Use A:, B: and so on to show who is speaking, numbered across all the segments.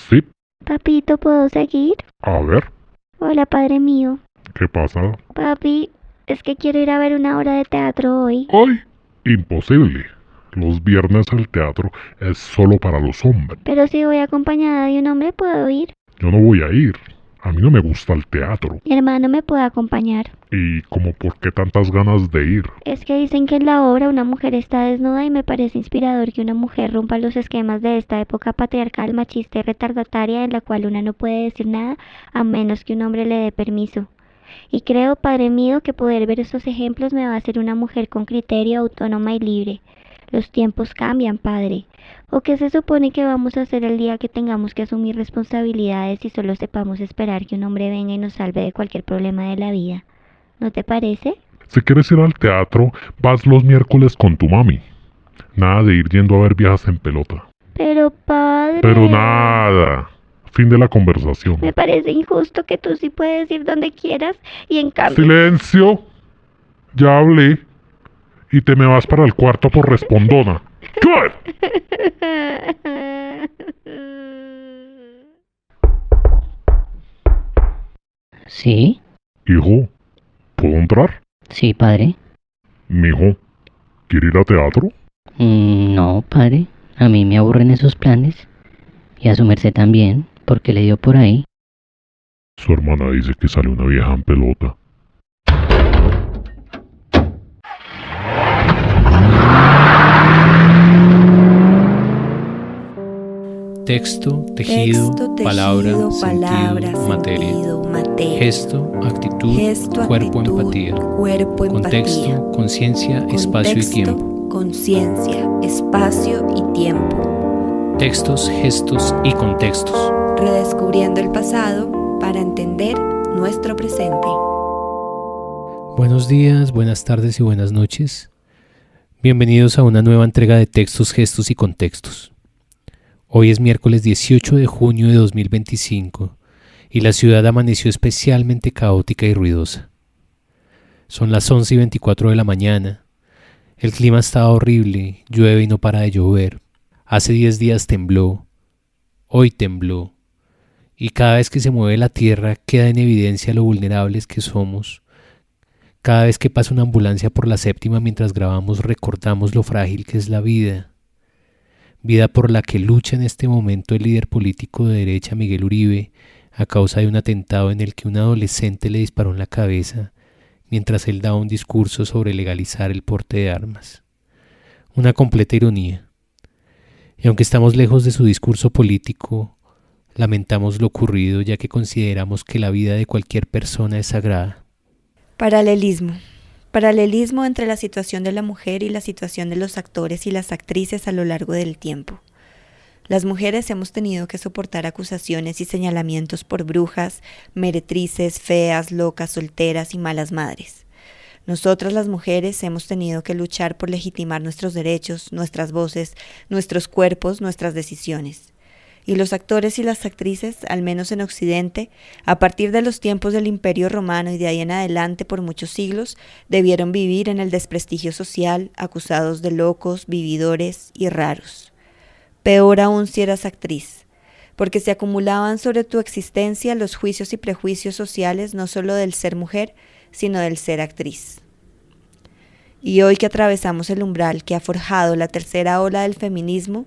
A: Sí,
B: Papito, ¿puedo seguir?
A: a ver,
B: Hola, padre mío.
A: ¿qué pasa?
B: Papi, es que quiero ir a ver una obra de teatro hoy.
A: ¡Ay! Imposible. Los viernes el teatro es solo para los hombres.
B: Pero si voy acompañada de un hombre, ¿puedo ir?
A: Yo no voy a ir. A mí no me gusta el teatro.
B: Mi hermano me puede acompañar.
A: ¿Y como por qué tantas ganas de ir?
B: Es que dicen que en la obra una mujer está desnuda y me parece inspirador que una mujer rompa los esquemas de esta época patriarcal, machista y retardataria en la cual una no puede decir nada a menos que un hombre le dé permiso. Y creo, padre mío, que poder ver esos ejemplos me va a hacer una mujer con criterio, autónoma y libre. Los tiempos cambian, padre. ¿O qué se supone que vamos a hacer el día que tengamos que asumir responsabilidades y solo sepamos esperar que un hombre venga y nos salve de cualquier problema de la vida? ¿No te parece?
A: Si quieres ir al teatro, vas los miércoles con tu mami. Nada de ir yendo a ver viejas en pelota.
B: Pero, padre...
A: Pero nada. Fin de la conversación.
B: Me parece injusto que tú sí puedes ir donde quieras y en cambio...
A: ¡Silencio! Ya hablé. Y te me vas para el cuarto por respondona. ¡Claro!
C: Sí,
A: Hijo, ¿puedo entrar?
C: sí, padre.
A: Mijo, ¿quiere ir a teatro?
C: No, padre. A mí me aburren esos planes. Y a su merced también, porque le dio por ahí.
A: Su hermana dice que sale una vieja en pelota.
D: Texto, tejido, palabra, sentido, materia. Gesto, actitud, cuerpo, empatía. Contexto, conciencia, espacio y tiempo.
E: Conciencia, espacio y tiempo.
D: Textos, gestos y contextos.
E: Redescubriendo el pasado para entender nuestro presente.
D: Buenos días, buenas tardes y buenas noches. Bienvenidos a una nueva entrega de Textos, gestos y contextos. Hoy es miércoles 18 de junio de 2025 y la ciudad amaneció especialmente caótica y ruidosa. Son las 11:24 de la mañana. El clima está horrible, llueve y no para de llover. Hace 10 días tembló, hoy tembló, y cada vez que se mueve la tierra queda en evidencia lo vulnerables que somos. Cada vez que pasa una ambulancia por la séptima mientras grabamos recordamos lo frágil que es la vida. Vida por la que lucha en este momento el líder político de derecha Miguel Uribe a causa de un atentado en el que un adolescente le disparó en la cabeza mientras él daba un discurso sobre legalizar el porte de armas. Una completa ironía. Y aunque estamos lejos de su discurso político, lamentamos lo ocurrido ya que consideramos que la vida de cualquier persona es sagrada.
E: Paralelismo. Paralelismo entre la situación de la mujer y la situación de los actores y las actrices a lo largo del tiempo. Las mujeres hemos tenido que soportar acusaciones y señalamientos por brujas, meretrices, feas, locas, solteras y malas madres. Nosotras las mujeres hemos tenido que luchar por legitimar nuestros derechos, nuestras voces, nuestros cuerpos, nuestras decisiones. Y los actores y las actrices, al menos en Occidente, a partir de los tiempos del Imperio Romano y de ahí en adelante por muchos siglos, debieron vivir en el desprestigio social, acusados de locos, vividores y raros. Peor aún si eras actriz, porque se acumulaban sobre tu existencia los juicios y prejuicios sociales no solo del ser mujer, sino del ser actriz. Y hoy que atravesamos el umbral que ha forjado la tercera ola del feminismo,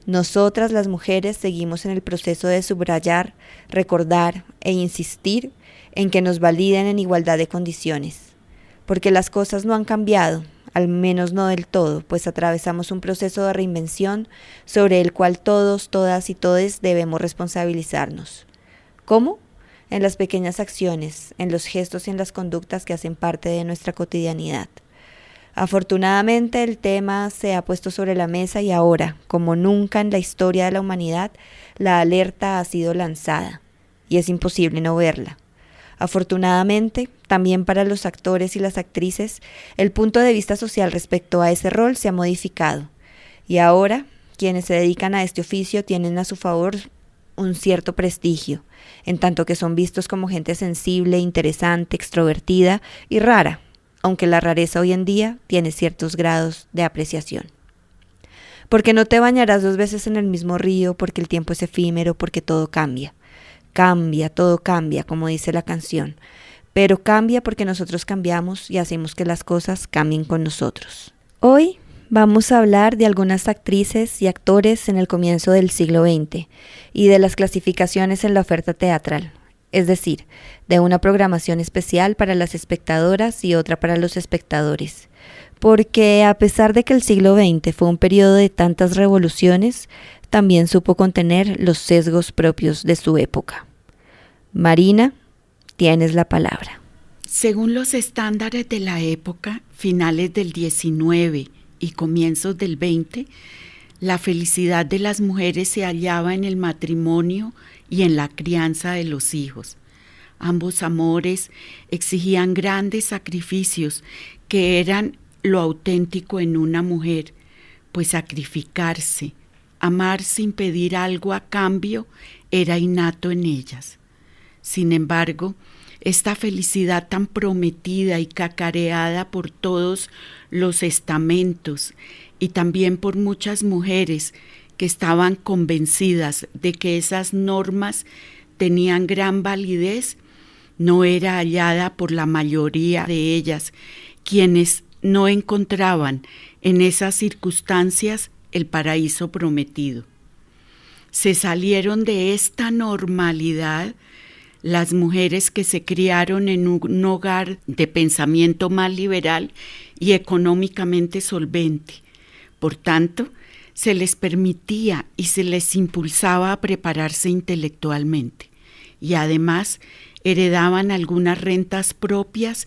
E: nosotras las mujeres seguimos en el proceso de subrayar, recordar e insistir en que nos validen en igualdad de condiciones. Porque las cosas no han cambiado, al menos no del todo, pues atravesamos un proceso de reinvención sobre el cual todos, todas y todes debemos responsabilizarnos. ¿Cómo? En las pequeñas acciones, en los gestos y en las conductas que hacen parte de nuestra cotidianidad. Afortunadamente el tema se ha puesto sobre la mesa y ahora, como nunca en la historia de la humanidad, la alerta ha sido lanzada y es imposible no verla. Afortunadamente, también para los actores y las actrices, el punto de vista social respecto a ese rol se ha modificado y ahora quienes se dedican a este oficio tienen a su favor un cierto prestigio, en tanto que son vistos como gente sensible, interesante, extrovertida y rara, aunque la rareza hoy en día tiene ciertos grados de apreciación. Porque no te bañarás 2 veces en el mismo río, porque el tiempo es efímero, porque todo cambia. Cambia, todo cambia, como dice la canción. Pero cambia porque nosotros cambiamos y hacemos que las cosas cambien con nosotros. Hoy vamos a hablar de algunas actrices y actores en el comienzo del siglo XX y de las clasificaciones en la oferta teatral, es decir, de una programación especial para las espectadoras y otra para los espectadores. Porque a pesar de que el siglo XX fue un periodo de tantas revoluciones, también supo contener los sesgos propios de su época. Marina, tienes la palabra.
F: Según los estándares de la época, finales del 19 y comienzos del 20, la felicidad de las mujeres se hallaba en el matrimonio y en la crianza de los hijos. Ambos amores exigían grandes sacrificios que eran lo auténtico en una mujer, pues sacrificarse, amar sin pedir algo a cambio, era innato en ellas. Sin embargo, esta felicidad tan prometida y cacareada por todos los estamentos y también por muchas mujeres que estaban convencidas de que esas normas tenían gran validez, no era hallada por la mayoría de ellas, quienes no encontraban en esas circunstancias el paraíso prometido. Se salieron de esta normalidad las mujeres que se criaron en un hogar de pensamiento más liberal y económicamente solvente. Por tanto, se les permitía y se les impulsaba a prepararse intelectualmente, y además heredaban algunas rentas propias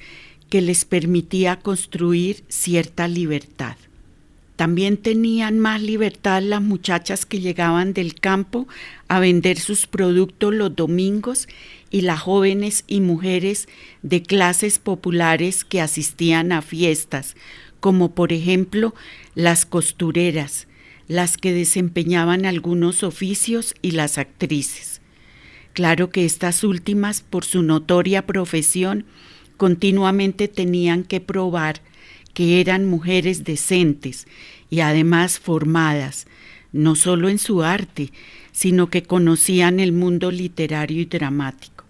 F: que les permitía construir cierta libertad. También tenían más libertad las muchachas que llegaban del campo a vender sus productos los domingos y las jóvenes y mujeres de clases populares que asistían a fiestas, como por ejemplo las costureras, las que desempeñaban algunos oficios y las actrices. Claro que estas últimas, por su notoria profesión, continuamente tenían que probar que eran mujeres decentes y además formadas, no solo en su arte, sino que conocían el mundo literario y dramático.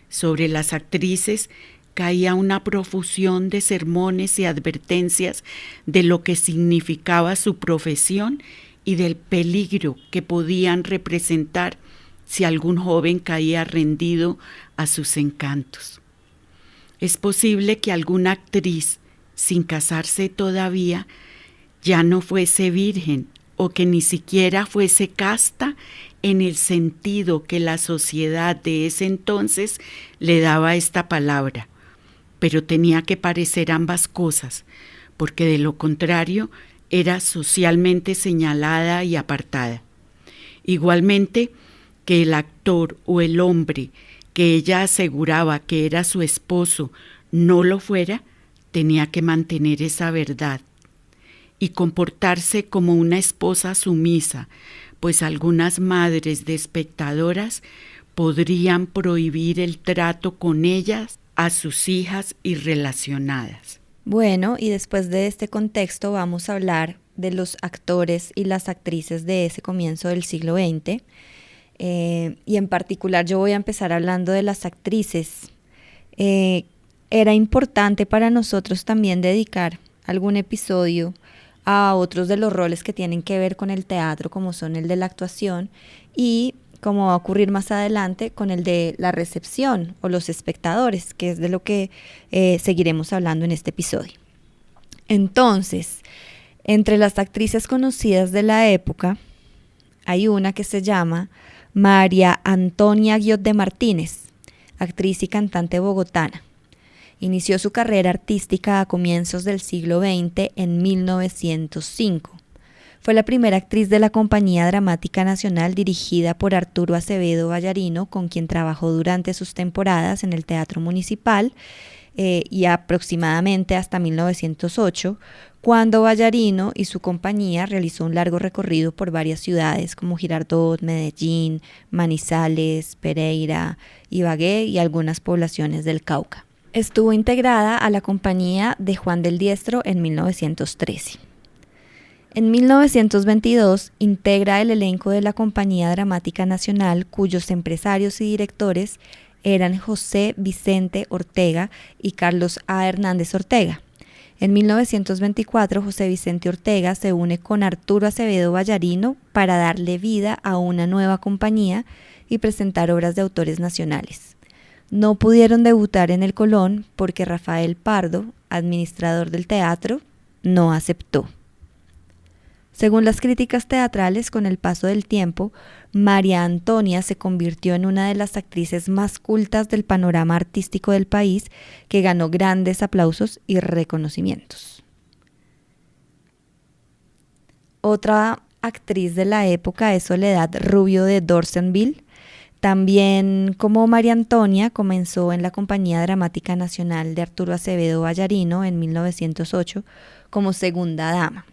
F: Sobre las actrices caía una profusión de sermones y advertencias de lo que significaba su profesión y del peligro que podían representar si algún joven caía rendido a sus encantos. Es posible que alguna actriz, sin casarse todavía, ya no fuese virgen o que ni siquiera fuese casta en el sentido que la sociedad de ese entonces le daba a esta palabra, pero tenía que parecer ambas cosas, porque de lo contrario era socialmente señalada y apartada. Igualmente que el actor o el hombre que ella aseguraba que era su esposo no lo fuera, tenía que mantener esa verdad y comportarse como una esposa sumisa, pues algunas madres de espectadoras podrían prohibir el trato con ellas a sus hijas irrelacionadas.
E: Bueno, y después de este contexto vamos a hablar de los actores y las actrices de ese comienzo del siglo XX. Y en particular yo voy a empezar hablando de las actrices. Era importante para nosotros también dedicar algún episodio a otros de los roles que tienen que ver con el teatro, como son el de la actuación y, como va a ocurrir más adelante, con el de la recepción o los espectadores, que es de lo que seguiremos hablando en este episodio. Entonces, entre las actrices conocidas de la época, hay una que se llama María Antonia Guiot de Martínez, actriz y cantante bogotana. Inició su carrera artística a comienzos del siglo XX en 1905. Fue la primera actriz de la Compañía Dramática Nacional dirigida por Arturo Acevedo Vallarino, con quien trabajó durante sus temporadas en el Teatro Municipal y aproximadamente hasta 1908, cuando Vallarino y su compañía realizó un largo recorrido por varias ciudades como Girardot, Medellín, Manizales, Pereira, Ibagué y algunas poblaciones del Cauca. Estuvo integrada a la compañía de Juan del Diestro en 1913. En 1922 integra el elenco de la Compañía Dramática Nacional, cuyos empresarios y directores eran José Vicente Ortega y Carlos A. Hernández Ortega. En 1924, José Vicente Ortega se une con Arturo Acevedo Vallarino para darle vida a una nueva compañía y presentar obras de autores nacionales. No pudieron debutar en el Colón porque Rafael Pardo, administrador del teatro, no aceptó. Según las críticas teatrales, con el paso del tiempo, María Antonia se convirtió en una de las actrices más cultas del panorama artístico del país, que ganó grandes aplausos y reconocimientos. Otra actriz de la época es Soledad Rubio de Dorsenville. También, como María Antonia, comenzó en la Compañía Dramática Nacional de Arturo Acevedo Vallarino en 1908 como segunda dama.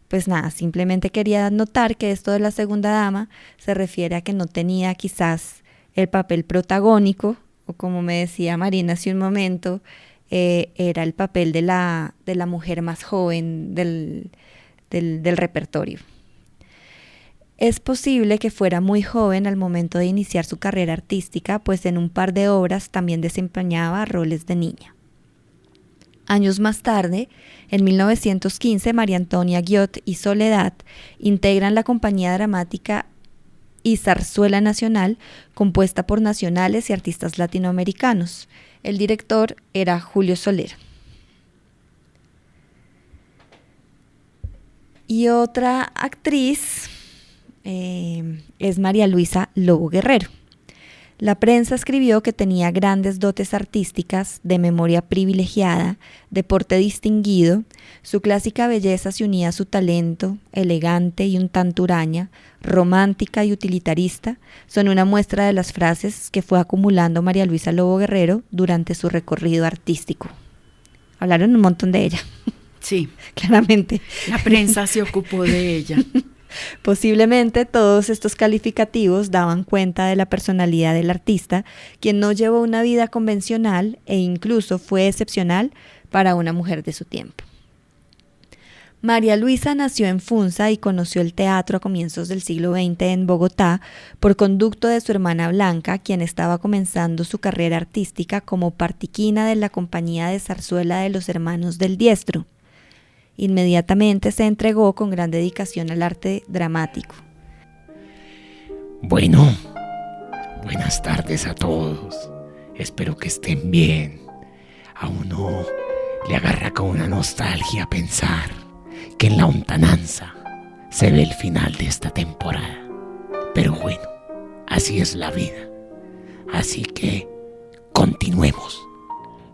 E: Pues nada, simplemente quería notar que esto de la segunda dama se refiere a que no tenía quizás el papel protagónico, o como me decía Marina hace un momento, era el papel de la mujer más joven del repertorio. Es posible que fuera muy joven al momento de iniciar su carrera artística, pues en un par de obras también desempeñaba roles de niña. Años más tarde, en 1915, María Antonia Guiot y Soledad integran la Compañía Dramática y Zarzuela Nacional, compuesta por nacionales y artistas latinoamericanos. El director era Julio Soler. Y otra actriz es María Luisa Lobo Guerrero. La prensa escribió que tenía grandes dotes artísticas, de memoria privilegiada, de porte distinguido. Su clásica belleza se unía a su talento, elegante y un tanto huraña, romántica y utilitarista, son una muestra de las frases que fue acumulando María Luisa Lobo Guerrero durante su recorrido artístico. Hablaron un montón de ella.
F: Sí,
E: claramente.
F: La prensa se ocupó de ella.
E: Posiblemente todos estos calificativos daban cuenta de la personalidad del artista, quien no llevó una vida convencional e incluso fue excepcional para una mujer de su tiempo. María Luisa nació en Funza y conoció el teatro a comienzos del siglo XX en Bogotá por conducto de su hermana Blanca, quien estaba comenzando su carrera artística como partiquina de la compañía de zarzuela de los Hermanos del Diestro. Inmediatamente se entregó con gran dedicación al arte dramático.
G: Bueno, buenas tardes a todos. Espero que estén bien. A uno le agarra con una nostalgia pensar que en la lontananza se ve el final de esta temporada. Pero bueno, así es la vida. Así que continuemos.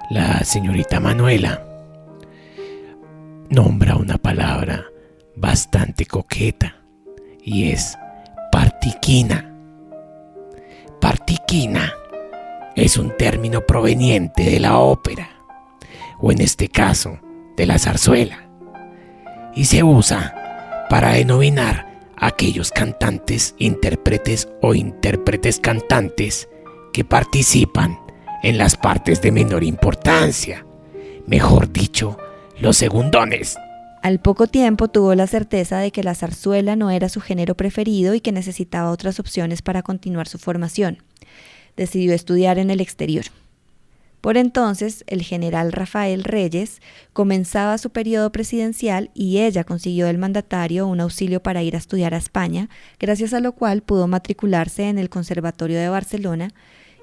G: La señorita Manuela nombra una palabra bastante coqueta y es partiquina. Partiquina es un término proveniente de la ópera, o en este caso de la zarzuela, y se usa para denominar a aquellos cantantes, intérpretes o intérpretes cantantes que participan en las partes de menor importancia, mejor dicho, los segundones.
E: Al poco tiempo tuvo la certeza de que la zarzuela no era su género preferido y que necesitaba otras opciones para continuar su formación. Decidió estudiar en el exterior. Por entonces, el general Rafael Reyes comenzaba su periodo presidencial y ella consiguió del mandatario un auxilio para ir a estudiar a España, gracias a lo cual pudo matricularse en el Conservatorio de Barcelona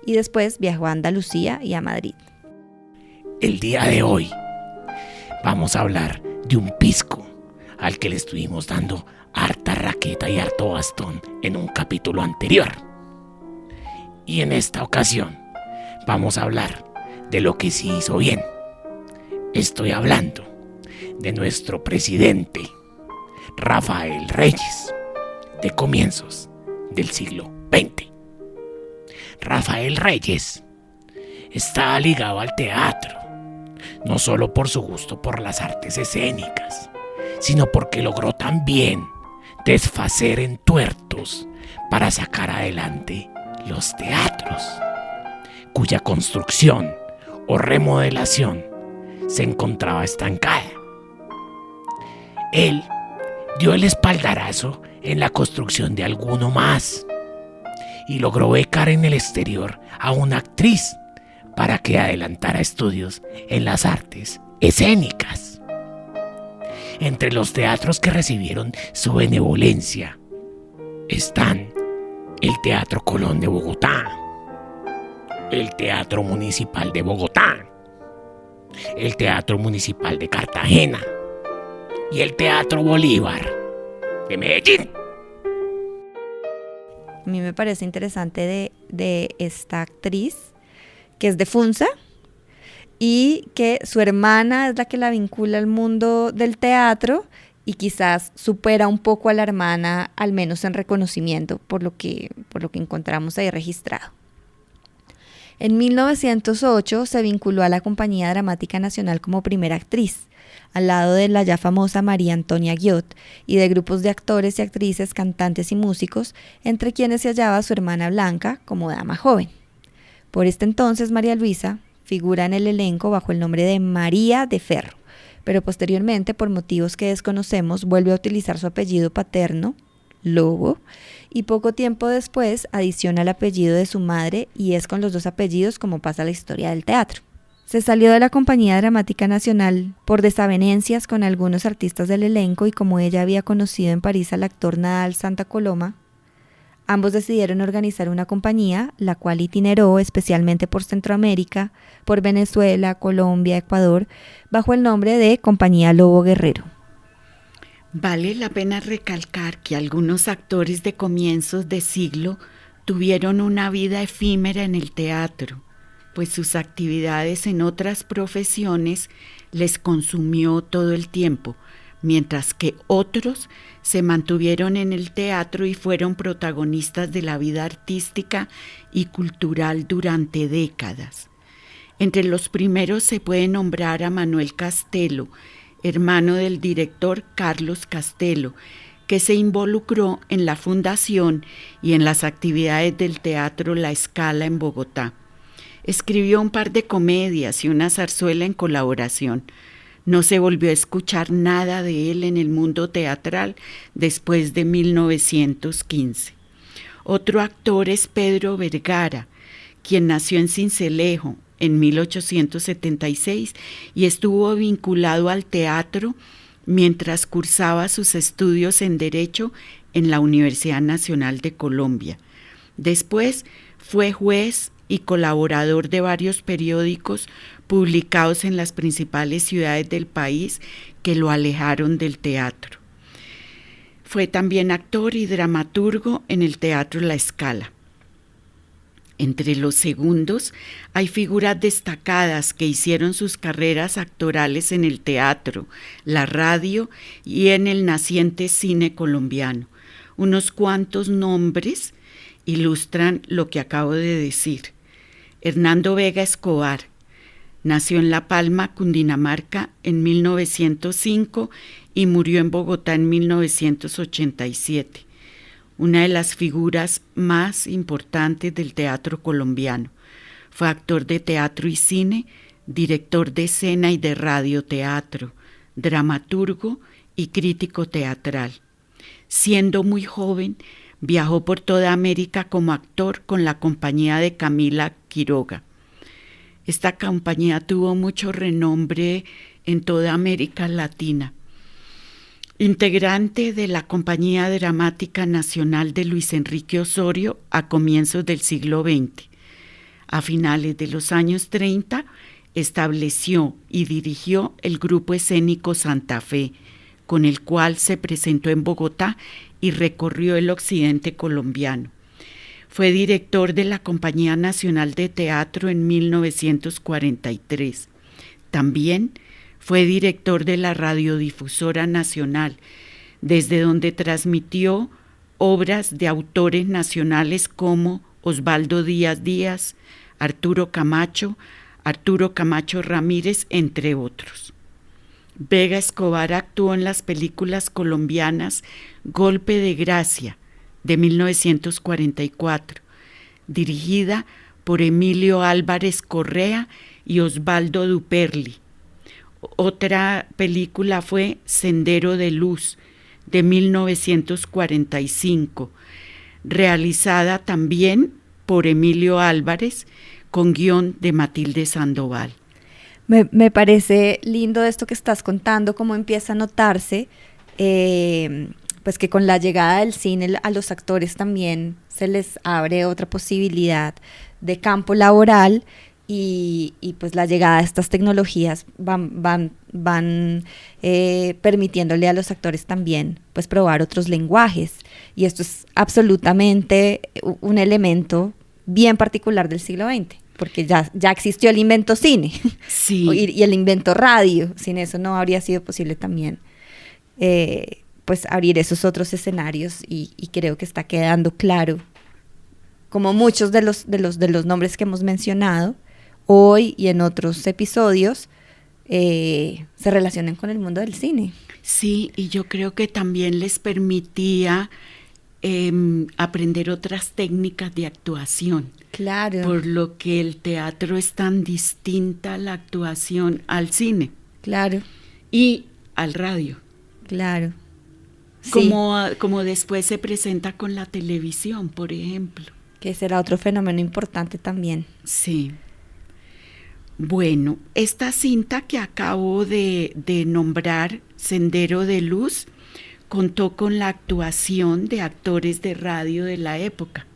E: y después viajó a Andalucía y a Madrid.
G: El día de hoy vamos a hablar de un pisco al que le estuvimos dando harta raqueta y harto bastón en un capítulo anterior. Y en esta ocasión vamos a hablar de lo que sí hizo bien. Estoy hablando de nuestro presidente Rafael Reyes, de comienzos del siglo XX. Rafael Reyes está ligado al teatro, no solo por su gusto por las artes escénicas, sino porque logró también desfacer en tuertos para sacar adelante los teatros, cuya construcción o remodelación se encontraba estancada. Él dio el espaldarazo en la construcción de alguno más y logró becar en el exterior a una actriz para que adelantara estudios en las artes escénicas. Entre los teatros que recibieron su benevolencia están el Teatro Colón de Bogotá, el Teatro Municipal de Bogotá, el Teatro Municipal de Cartagena y el Teatro Bolívar de Medellín.
E: A mí me parece interesante de esta actriz, que es de Funza, y que su hermana es la que la vincula al mundo del teatro y quizás supera un poco a la hermana, al menos en reconocimiento, por lo que encontramos ahí registrado. En 1908 se vinculó a la Compañía Dramática Nacional como primera actriz, al lado de la ya famosa María Antonia Guiot y de grupos de actores y actrices, cantantes y músicos, entre quienes se hallaba su hermana Blanca como dama joven. Por este entonces María Luisa figura en el elenco bajo el nombre de María de Ferro, pero posteriormente, por motivos que desconocemos, vuelve a utilizar su apellido paterno, Lobo, y poco tiempo después adiciona el apellido de su madre y es con los dos apellidos como pasa la historia del teatro. Se salió de la Compañía Dramática Nacional por desavenencias con algunos artistas del elenco y como ella había conocido en París al actor Nadal Santa Coloma, ambos decidieron organizar una compañía, la cual itineró especialmente por Centroamérica, por Venezuela, Colombia, Ecuador, bajo el nombre de Compañía Lobo Guerrero.
F: Vale la pena recalcar que algunos actores de comienzos de siglo tuvieron una vida efímera en el teatro, pues sus actividades en otras profesiones les consumió todo el tiempo, mientras que otros se mantuvieron en el teatro y fueron protagonistas de la vida artística y cultural durante décadas. Entre los primeros se puede nombrar a Manuel Castelo, hermano del director Carlos Castelo, que se involucró en la fundación y en las actividades del Teatro La Scala en Bogotá. Escribió un par de comedias y una zarzuela en colaboración. No se volvió a escuchar nada de él en el mundo teatral después de 1915. Otro actor es Pedro Vergara, quien nació en Sincelejo en 1876 y estuvo vinculado al teatro mientras cursaba sus estudios en Derecho en la Universidad Nacional de Colombia. Después fue juez y colaborador de varios periódicos publicados en las principales ciudades del país que lo alejaron del teatro. Fue también actor y dramaturgo en el Teatro La Scala. Entre los segundos hay figuras destacadas que hicieron sus carreras actorales en el teatro, la radio y en el naciente cine colombiano. Unos cuantos nombres ilustran lo que acabo de decir. Hernando Vega Escobar nació en La Palma, Cundinamarca, en 1905 y murió en Bogotá en 1987. Una de las figuras más importantes del teatro colombiano. Fue actor de teatro y cine, director de escena y de radioteatro, dramaturgo y crítico teatral. Siendo muy joven, viajó por toda América como actor con la compañía de Camila Quiroga. Esta compañía tuvo mucho renombre en toda América Latina. Integrante de la Compañía Dramática Nacional de Luis Enrique Osorio a comienzos del siglo XX. A finales de los años 30 estableció y dirigió el Grupo Escénico Santa Fe, con el cual se presentó en Bogotá y recorrió el occidente colombiano. Fue director de la Compañía Nacional de Teatro en 1943. También fue director de la Radiodifusora Nacional, desde donde transmitió obras de autores nacionales como Osvaldo Díaz Díaz, Arturo Camacho Ramírez, entre otros. Vega Escobar actuó en las películas colombianas Golpe de Gracia, de 1944, dirigida por Emilio Álvarez Correa y Osvaldo Duperli, Otra película fue Sendero de Luz, de 1945, realizada también por Emilio Álvarez, con guión de Matilde Sandoval.
E: Me parece lindo esto que estás contando, cómo empieza a notarse, pues que con la llegada del cine a los actores también se les abre otra posibilidad de campo laboral y pues la llegada de estas tecnologías van permitiéndole a los actores también pues probar otros lenguajes, y esto es absolutamente un elemento bien particular del siglo XX. Porque ya existió el invento cine,
F: sí.
E: y el invento radio. Sin eso no habría sido posible también pues abrir esos otros escenarios, y creo que está quedando claro como muchos de los nombres que hemos mencionado hoy y en otros episodios se relacionan con el mundo del cine.
F: Sí, y yo creo que también les permitía aprender otras técnicas de actuación.
E: Claro.
F: Por lo que el teatro es tan distinta a la actuación al cine.
E: Claro.
F: Y al radio.
E: Claro. Sí.
F: Como después se presenta con la televisión, por ejemplo.
E: Que será otro fenómeno importante también.
F: Sí. Bueno, esta cinta que acabo de nombrar, Sendero de Luz, contó con la actuación de actores de radio de la época.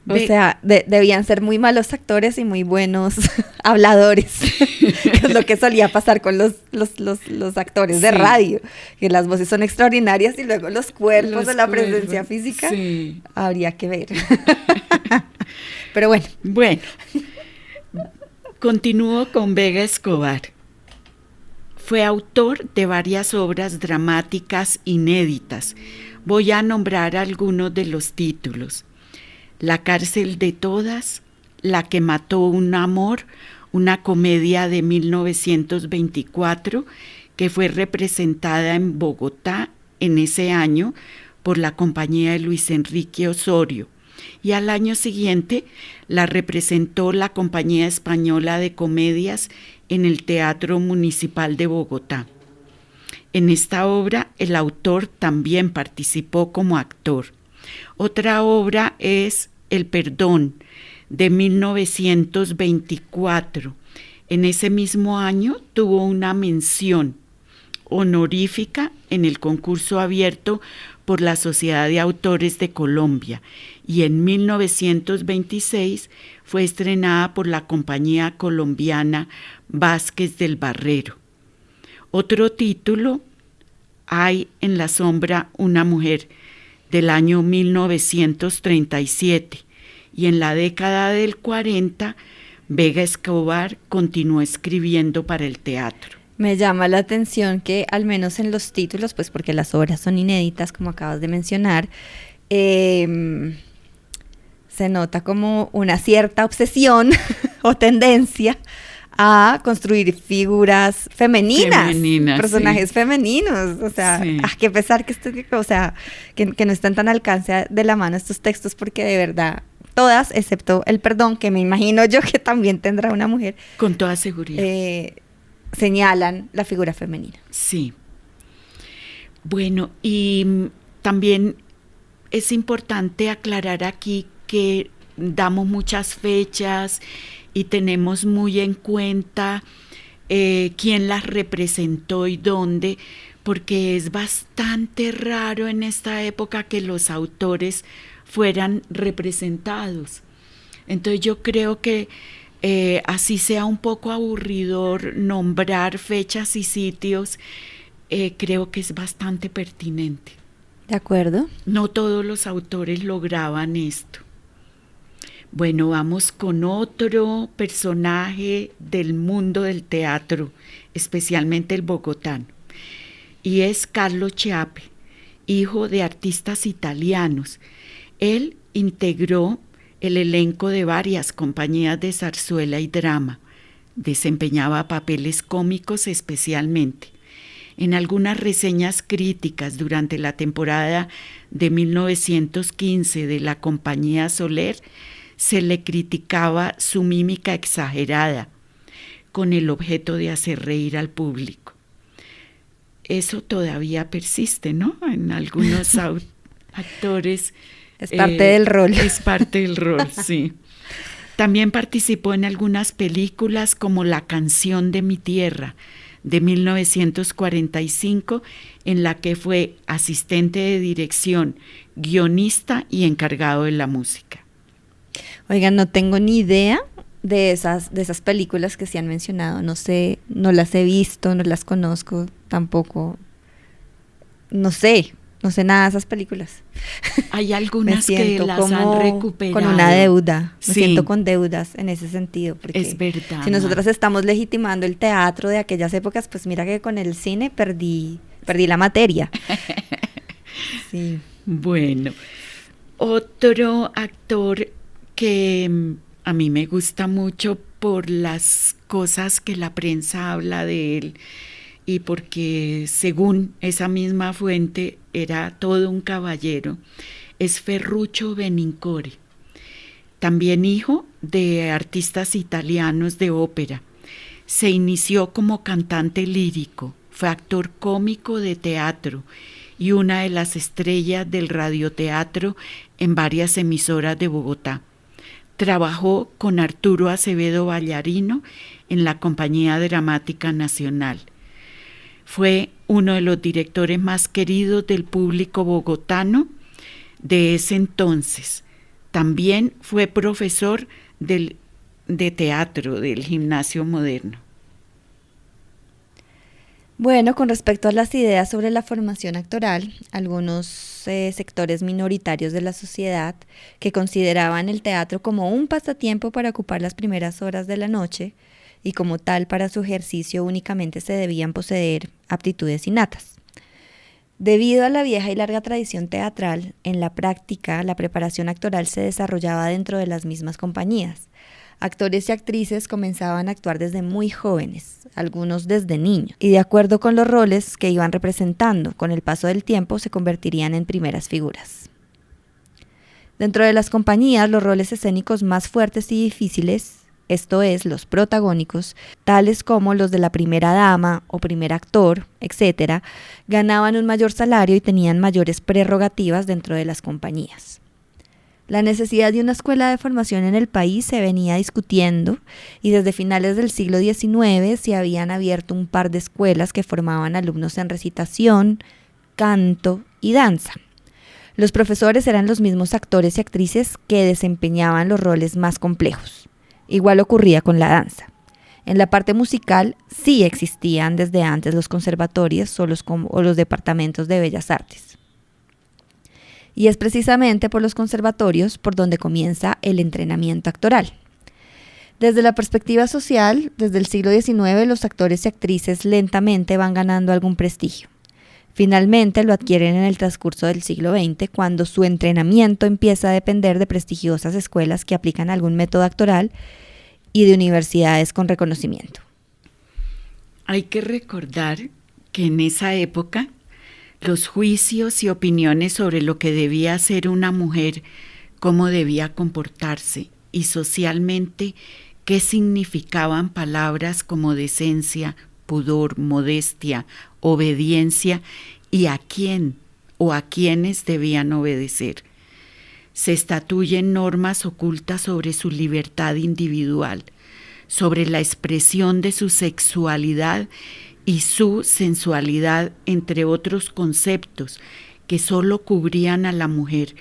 E: O sea, debían ser muy malos actores y muy buenos habladores, que es lo que solía pasar con los actores de radio, que las voces son extraordinarias y luego los cuerpos de la presencia física, habría que ver. Pero bueno.
F: Bueno, continúo con Vega Escobar. Fue autor de varias obras dramáticas inéditas. Voy a nombrar algunos de los títulos. La cárcel de todas, La que mató un amor, una comedia de 1924 que fue representada en Bogotá en ese año por la compañía de Luis Enrique Osorio, y al año siguiente la representó la Compañía Española de Comedias en el Teatro Municipal de Bogotá. En esta obra el autor también participó como actor. Otra obra es El Perdón, de 1924. En ese mismo año tuvo una mención honorífica en el concurso abierto por la Sociedad de Autores de Colombia, y en 1926 fue estrenada por la compañía colombiana Vázquez del Barrero. Otro título, Hay en la sombra una mujer, del año 1937, y en la década del 40, Vega Escobar continuó escribiendo para el teatro.
E: Me llama la atención que al menos en los títulos, pues porque las obras son inéditas, como acabas de mencionar, se nota como una cierta obsesión o tendencia a construir figuras femeninas, personajes femeninos, o sea, qué pesar que que no están tan al alcance de la mano estos textos, porque de verdad todas, excepto El Perdón, que me imagino yo que también tendrá una mujer,
F: con toda seguridad,
E: señalan la figura femenina.
F: Sí. Bueno, y también es importante aclarar aquí que damos muchas fechas y tenemos muy en cuenta quién las representó y dónde, porque es bastante raro en esta época que los autores fueran representados. Entonces yo creo que así sea un poco aburridor nombrar fechas y sitios, creo que es bastante pertinente.
E: De acuerdo.
F: No todos los autores lograban esto. Bueno, vamos con otro personaje del mundo del teatro, especialmente el bogotano, y es Carlo Chiappe, hijo de artistas italianos. Él integró el elenco de varias compañías de zarzuela y drama, desempeñaba papeles cómicos especialmente. En algunas reseñas críticas durante la temporada de 1915 de la Compañía Soler, se le criticaba su mímica exagerada, con el objeto de hacer reír al público. Eso todavía persiste, ¿no? En algunos actores.
E: Es parte del rol.
F: Es parte del rol, sí. También participó en algunas películas como La canción de mi tierra, de 1945, en la que fue asistente de dirección, guionista y encargado de la música.
E: Oigan, no tengo ni idea de esas películas que se han mencionado. No sé, no las he visto, no las conozco tampoco. No sé nada de esas películas.
F: Hay algunas que las han recuperado.
E: Con una deuda.
F: Sí.
E: Me siento con deudas en ese sentido. Porque
F: es verdad.
E: Si nosotras estamos legitimando el teatro de aquellas épocas, pues mira que con el cine perdí la materia. Sí.
F: Bueno, otro actor que a mí me gusta mucho por las cosas que la prensa habla de él y porque según esa misma fuente era todo un caballero, es Ferruccio Bennincore, también hijo de artistas italianos de ópera. Se inició como cantante lírico, fue actor cómico de teatro y una de las estrellas del radioteatro en varias emisoras de Bogotá. Trabajó con Arturo Acevedo Ballarino en la Compañía Dramática Nacional. Fue uno de los directores más queridos del público bogotano de ese entonces. También fue profesor de teatro del Gimnasio Moderno.
E: Bueno, con respecto a las ideas sobre la formación actoral, algunos sectores minoritarios de la sociedad que consideraban el teatro como un pasatiempo para ocupar las primeras horas de la noche y como tal para su ejercicio únicamente se debían poseer aptitudes innatas. Debido a la vieja y larga tradición teatral, en la práctica la preparación actoral se desarrollaba dentro de las mismas compañías. Actores y actrices comenzaban a actuar desde muy jóvenes, algunos desde niños, y de acuerdo con los roles que iban representando, con el paso del tiempo se convertirían en primeras figuras. Dentro de las compañías, los roles escénicos más fuertes y difíciles, esto es, los protagónicos, tales como los de la primera dama o primer actor, etc., ganaban un mayor salario y tenían mayores prerrogativas dentro de las compañías. La necesidad de una escuela de formación en el país se venía discutiendo y desde finales del siglo XIX se habían abierto un par de escuelas que formaban alumnos en recitación, canto y danza. Los profesores eran los mismos actores y actrices que desempeñaban los roles más complejos. Igual ocurría con la danza. En la parte musical sí existían desde antes los conservatorios o los departamentos de bellas artes. Y es precisamente por los conservatorios por donde comienza el entrenamiento actoral. Desde la perspectiva social, desde el siglo XIX los actores y actrices lentamente van ganando algún prestigio. Finalmente lo adquieren en el transcurso del siglo XX, cuando su entrenamiento empieza a depender de prestigiosas escuelas que aplican algún método actoral y de universidades con reconocimiento.
F: Hay que recordar que en esa época los juicios y opiniones sobre lo que debía ser una mujer, cómo debía comportarse y socialmente qué significaban palabras como decencia, pudor, modestia, obediencia y a quién o a quiénes debían obedecer. Se estatuyen normas ocultas sobre su libertad individual, sobre la expresión de su sexualidad y su sensualidad, entre otros conceptos que solo cubrían a la mujer.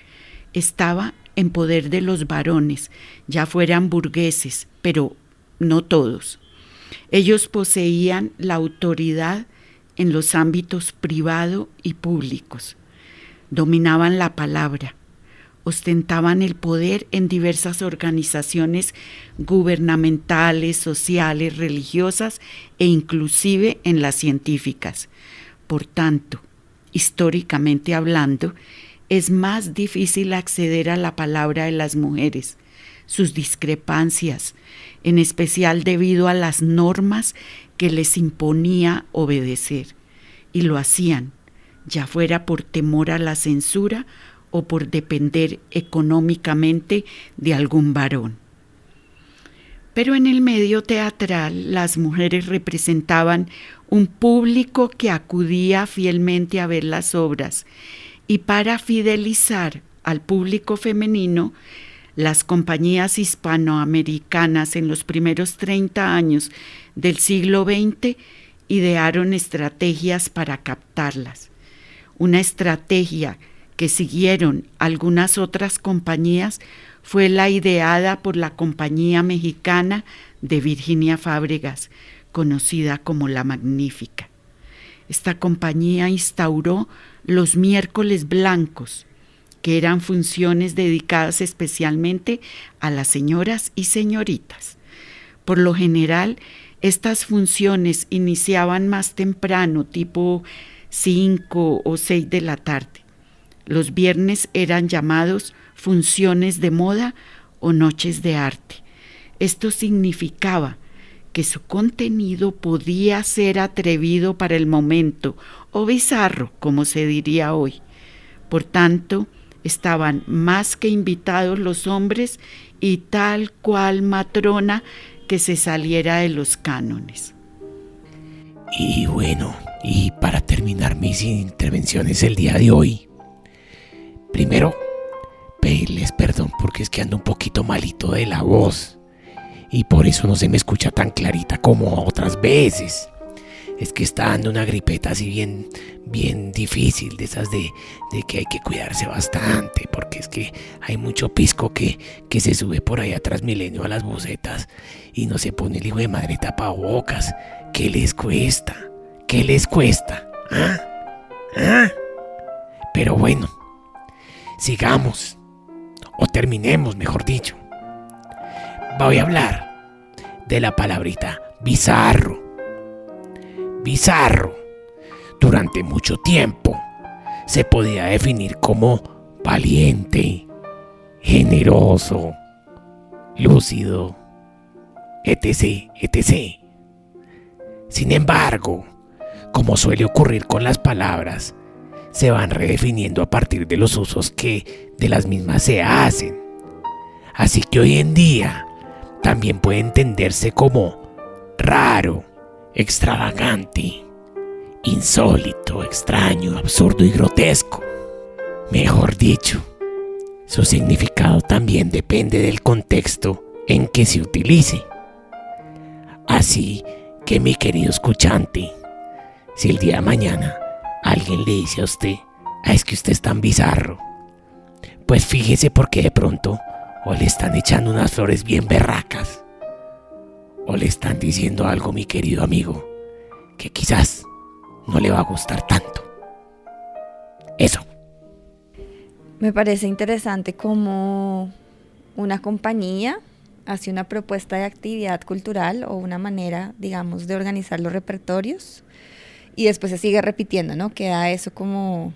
F: Estaba en poder de los varones, ya fueran burgueses, pero no todos. Ellos poseían la autoridad en los ámbitos privado y públicos. Dominaban la palabra, ostentaban el poder en diversas organizaciones gubernamentales, sociales, religiosas e inclusive en las científicas. Por tanto, históricamente hablando, es más difícil acceder a la palabra de las mujeres, sus discrepancias, en especial debido a las normas que les imponía obedecer, y lo hacían, ya fuera por temor a la censura o por depender económicamente de algún varón. Pero en el medio teatral las mujeres representaban un público que acudía fielmente a ver las obras, y para fidelizar al público femenino, las compañías hispanoamericanas en los primeros 30 años del siglo XX idearon estrategias para captarlas. Una estrategia que siguieron algunas otras compañías fue la ideada por la Compañía Mexicana de Virginia Fábregas, conocida como La Magnífica. Esta compañía instauró los miércoles blancos, que eran funciones dedicadas especialmente a las señoras y señoritas. Por lo general, estas funciones iniciaban más temprano, tipo 5 o 6 de la tarde. Los viernes eran llamados funciones de moda o noches de arte. Esto significaba que su contenido podía ser atrevido para el momento o bizarro, como se diría hoy. Por tanto, estaban más que invitados los hombres y tal cual matrona que se saliera de los cánones.
G: Y bueno, y para terminar mis intervenciones el día de hoy, primero, pedirles perdón porque es que ando un poquito malito de la voz y por eso no se me escucha tan clarita como otras veces. Es que está dando una gripeta así bien difícil, de esas de que hay que cuidarse bastante, porque es que hay mucho pisco que se sube por ahí a Transmilenio a las bucetas y no se pone el hijo de madre tapabocas. ¿Qué les cuesta? ¿Qué les cuesta? ¿Ah? Pero bueno, sigamos, o terminemos, mejor dicho. Voy a hablar de la palabrita bizarro. Bizarro, durante mucho tiempo, se podía definir como valiente, generoso, lúcido, etc., etc. Sin embargo, como suele ocurrir con las palabras, se van redefiniendo a partir de los usos que de las mismas se hacen. Así que hoy en día también puede entenderse como raro, extravagante, insólito, extraño, absurdo y grotesco. Mejor dicho, su significado también depende del contexto en que se utilice. Así que, mi querido escuchante, si el día de mañana alguien le dice a usted, es que usted es tan bizarro, pues fíjese porque de pronto o le están echando unas flores bien berracas, o le están diciendo algo, mi querido amigo, que quizás no le va a gustar tanto. Eso.
E: Me parece interesante cómo una compañía hace una propuesta de actividad cultural o una manera, digamos, de organizar los repertorios y después se sigue repitiendo, ¿no? Queda eso como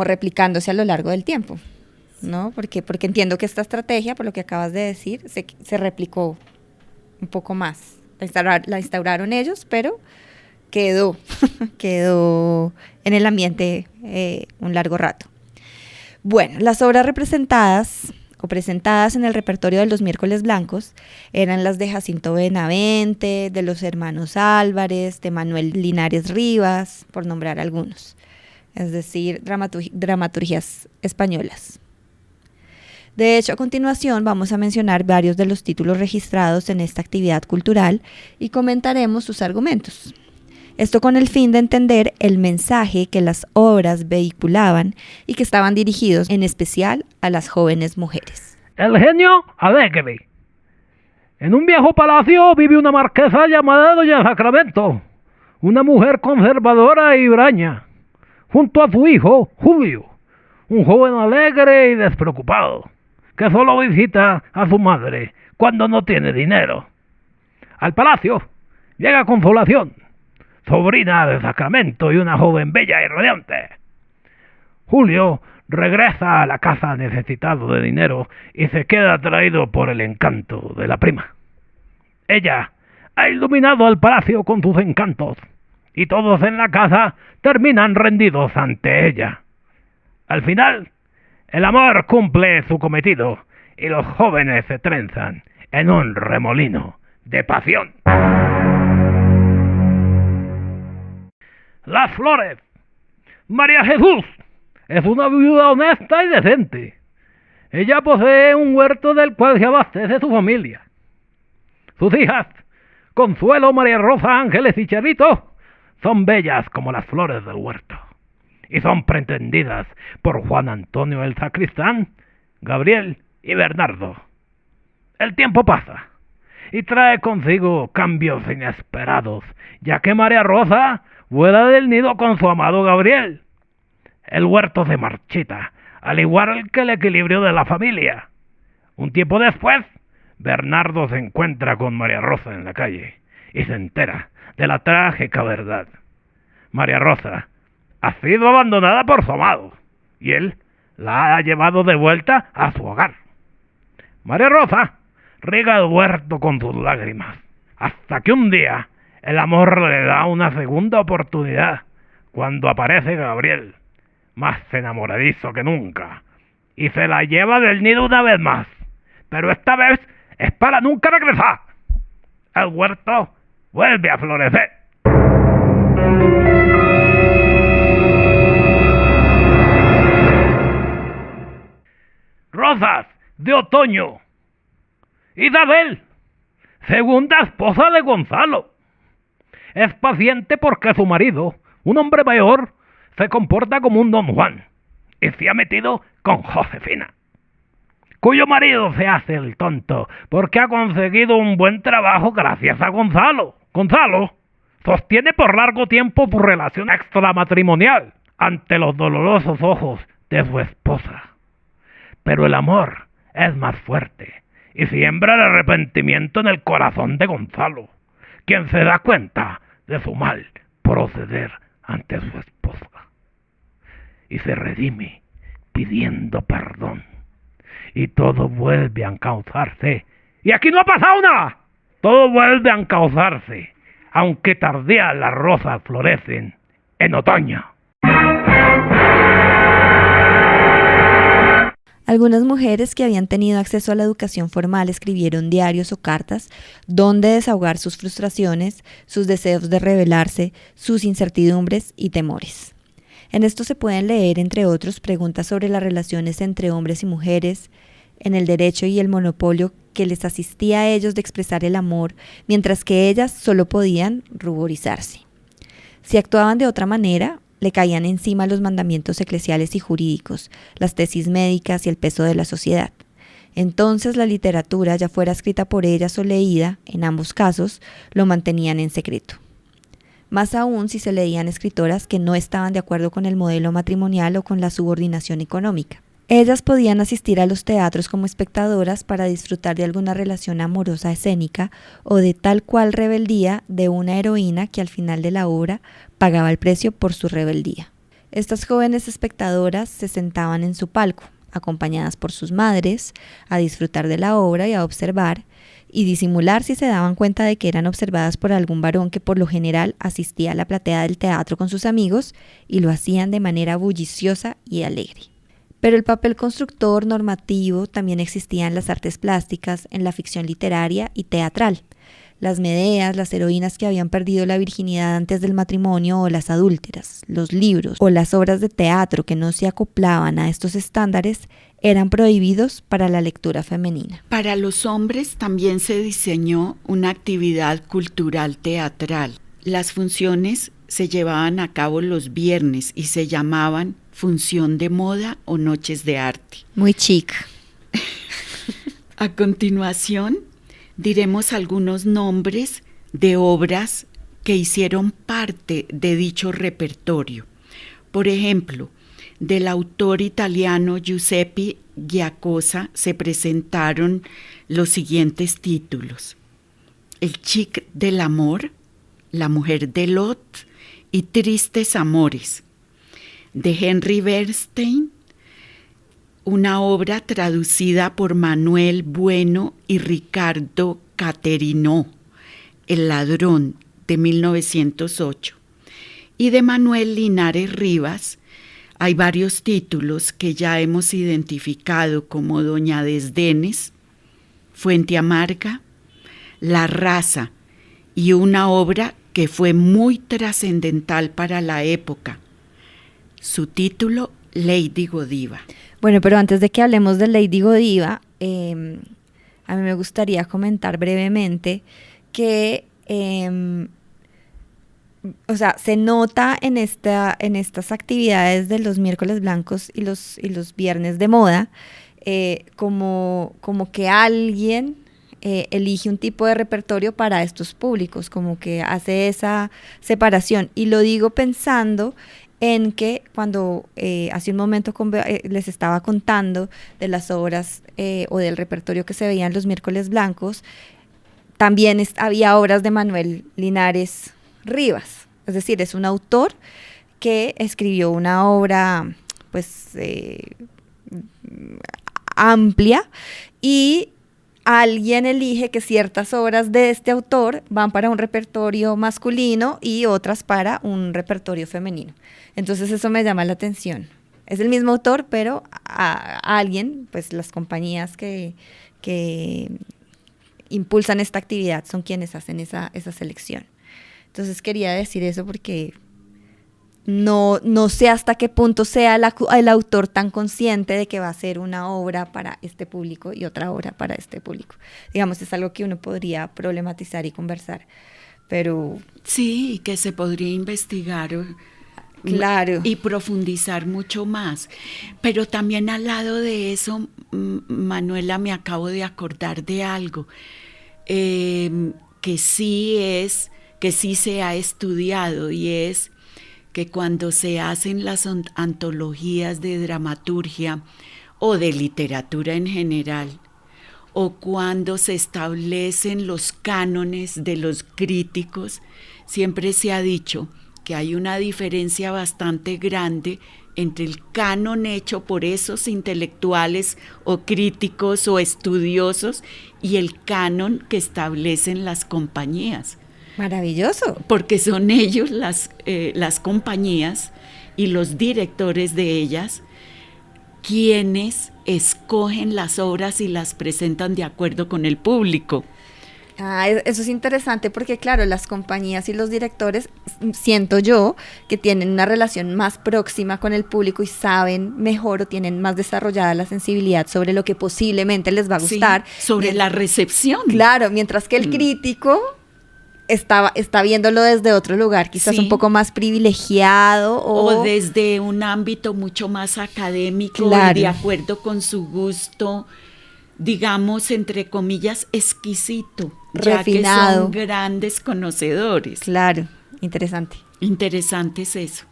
E: replicándose a lo largo del tiempo, ¿no? Porque entiendo que esta estrategia, por lo que acabas de decir, se replicó un poco más. La instauraron ellos, pero quedó en el ambiente un largo rato. Bueno, las obras representadas o presentadas en el repertorio de los miércoles blancos eran las de Jacinto Benavente, de los hermanos Álvarez, de Manuel Linares Rivas, por nombrar algunos, es decir, dramaturgias españolas. De hecho, a continuación vamos a mencionar varios de los títulos registrados en esta actividad cultural y comentaremos sus argumentos. Esto con el fin de entender el mensaje que las obras vehiculaban y que estaban dirigidos en especial a las jóvenes mujeres.
H: El genio alegre. En un viejo palacio vive una marquesa llamada Doña Sacramento, una mujer conservadora y huraña, junto a su hijo Julio, un joven alegre y despreocupado, que solo visita a su madre cuando no tiene dinero. Al palacio llega Consolación, sobrina de Sacramento y una joven bella y radiante. Julio regresa a la casa necesitado de dinero y se queda atraído por el encanto de la prima. Ella ha iluminado al palacio con sus encantos y todos en la casa terminan rendidos ante ella. Al final, el amor cumple su cometido y los jóvenes se trenzan en un remolino de pasión. Las flores. María Jesús es una viuda honesta y decente. Ella posee un huerto del cual se abastece su familia. Sus hijas, Consuelo, María Rosa, Ángeles y Charito, son bellas como las flores del huerto, y son pretendidas por Juan Antonio el sacristán, Gabriel y Bernardo. El tiempo pasa y trae consigo cambios inesperados, ya que María Rosa vuela del nido con su amado Gabriel. El huerto se marchita, al igual que el equilibrio de la familia. Un tiempo después, Bernardo se encuentra con María Rosa en la calle y se entera de la trágica verdad. María Rosa ha sido abandonada por su amado y él la ha llevado de vuelta a su hogar. María Rosa riega el huerto con sus lágrimas, hasta que un día el amor le da una segunda oportunidad, cuando aparece Gabriel, más enamoradizo que nunca, y se la lleva del nido una vez más, pero esta vez es para nunca regresar. El huerto vuelve a florecer. Rosas de otoño. Isabel, segunda esposa de Gonzalo. Es paciente porque su marido, un hombre mayor, se comporta como un don Juan y se ha metido con Josefina, cuyo marido se hace el tonto porque ha conseguido un buen trabajo gracias a Gonzalo. Gonzalo sostiene por largo tiempo su relación extramatrimonial ante los dolorosos ojos de su esposa. Pero el amor es más fuerte y siembra el arrepentimiento en el corazón de Gonzalo, quien se da cuenta de su mal proceder ante su esposa y se redime pidiendo perdón, y todo vuelve a encauzarse. Y aquí no ha pasado nada. Todo vuelve a encauzarse, aunque tardía las rosas florecen en otoño.
E: Algunas mujeres que habían tenido acceso a la educación formal escribieron diarios o cartas donde desahogar sus frustraciones, sus deseos de rebelarse, sus incertidumbres y temores. En esto se pueden leer, entre otros, preguntas sobre las relaciones entre hombres y mujeres, en el derecho y el monopolio que les asistía a ellos de expresar el amor, mientras que ellas solo podían ruborizarse. Si actuaban de otra manera, le caían encima los mandamientos eclesiales y jurídicos, las tesis médicas y el peso de la sociedad. Entonces la literatura, ya fuera escrita por ellas o leída, en ambos casos, lo mantenían en secreto. Más aún si se leían escritoras que no estaban de acuerdo con el modelo matrimonial o con la subordinación económica. Ellas podían asistir a los teatros como espectadoras para disfrutar de alguna relación amorosa escénica o de tal cual rebeldía de una heroína que al final de la obra pagaba el precio por su rebeldía. Estas jóvenes espectadoras se sentaban en su palco, acompañadas por sus madres, a disfrutar de la obra y a observar, y disimular si se daban cuenta de que eran observadas por algún varón que por lo general asistía a la platea del teatro con sus amigos, y lo hacían de manera bulliciosa y alegre. Pero el papel constructor normativo también existía en las artes plásticas, en la ficción literaria y teatral. Las medeas, las heroínas que habían perdido la virginidad antes del matrimonio, o las adúlteras, los libros o las obras de teatro que no se acoplaban a estos estándares eran prohibidos para la lectura femenina.
F: Para los hombres también se diseñó una actividad cultural teatral. Las funciones se llevaban a cabo los viernes y se llamaban función de moda o noches de arte.
E: Muy chic.
F: A continuación, diremos algunos nombres de obras que hicieron parte de dicho repertorio. Por ejemplo, del autor italiano Giuseppe Giacosa se presentaron los siguientes títulos: El chic del amor, La mujer de Lot y Tristes amores. De Henry Bernstein, una obra traducida por Manuel Bueno y Ricardo Caterino, El ladrón, de 1908. Y de Manuel Linares Rivas, hay varios títulos que ya hemos identificado como Doña Desdenes, Fuente Amarga, La Raza y una obra que fue muy trascendental para la época. Su título, Lady Godiva.
E: Bueno, pero antes de que hablemos de Lady Godiva, a mí me gustaría comentar brevemente que, se nota en estas actividades de los miércoles blancos y los viernes de moda, como que alguien elige un tipo de repertorio para estos públicos, como que hace esa separación. Y lo digo pensando en que cuando hace un momento les estaba contando de las obras o del repertorio que se veía en los miércoles blancos, también había obras de Manuel Linares Rivas. Es decir, es un autor que escribió una obra pues amplia, y alguien elige que ciertas obras de este autor van para un repertorio masculino y otras para un repertorio femenino. Entonces eso me llama la atención. Es el mismo autor, pero a alguien, pues las compañías que impulsan esta actividad son quienes hacen esa selección. Entonces quería decir eso porque no sé hasta qué punto sea el autor tan consciente de que va a hacer una obra para este público y otra obra para este público. Digamos, es algo que uno podría problematizar y conversar, pero...
F: Sí, que se podría investigar,
E: claro,
F: y profundizar mucho más. Pero también al lado de eso, Manuela, me acabo de acordar de algo que sí se ha estudiado, y es que cuando se hacen las antologías de dramaturgia o de literatura en general, o cuando se establecen los cánones de los críticos, siempre se ha dicho que hay una diferencia bastante grande entre el canon hecho por esos intelectuales o críticos o estudiosos y el canon que establecen las compañías.
E: Maravilloso.
F: Porque son ellos, las compañías y los directores de ellas, quienes escogen las obras y las presentan de acuerdo con el público.
E: Eso es interesante porque, claro, las compañías y los directores, siento yo, que tienen una relación más próxima con el público y saben mejor o tienen más desarrollada la sensibilidad sobre lo que posiblemente les va a gustar.
F: Sí, sobre la recepción.
E: Claro, mientras que el crítico está viéndolo desde otro lugar, quizás un poco más privilegiado.
F: O desde un ámbito mucho más académico,
E: claro,
F: y de acuerdo con su gusto, digamos, entre comillas, exquisito,
E: refinado,
F: ya que son grandes conocedores.
E: Claro, interesante.
F: Interesante es eso.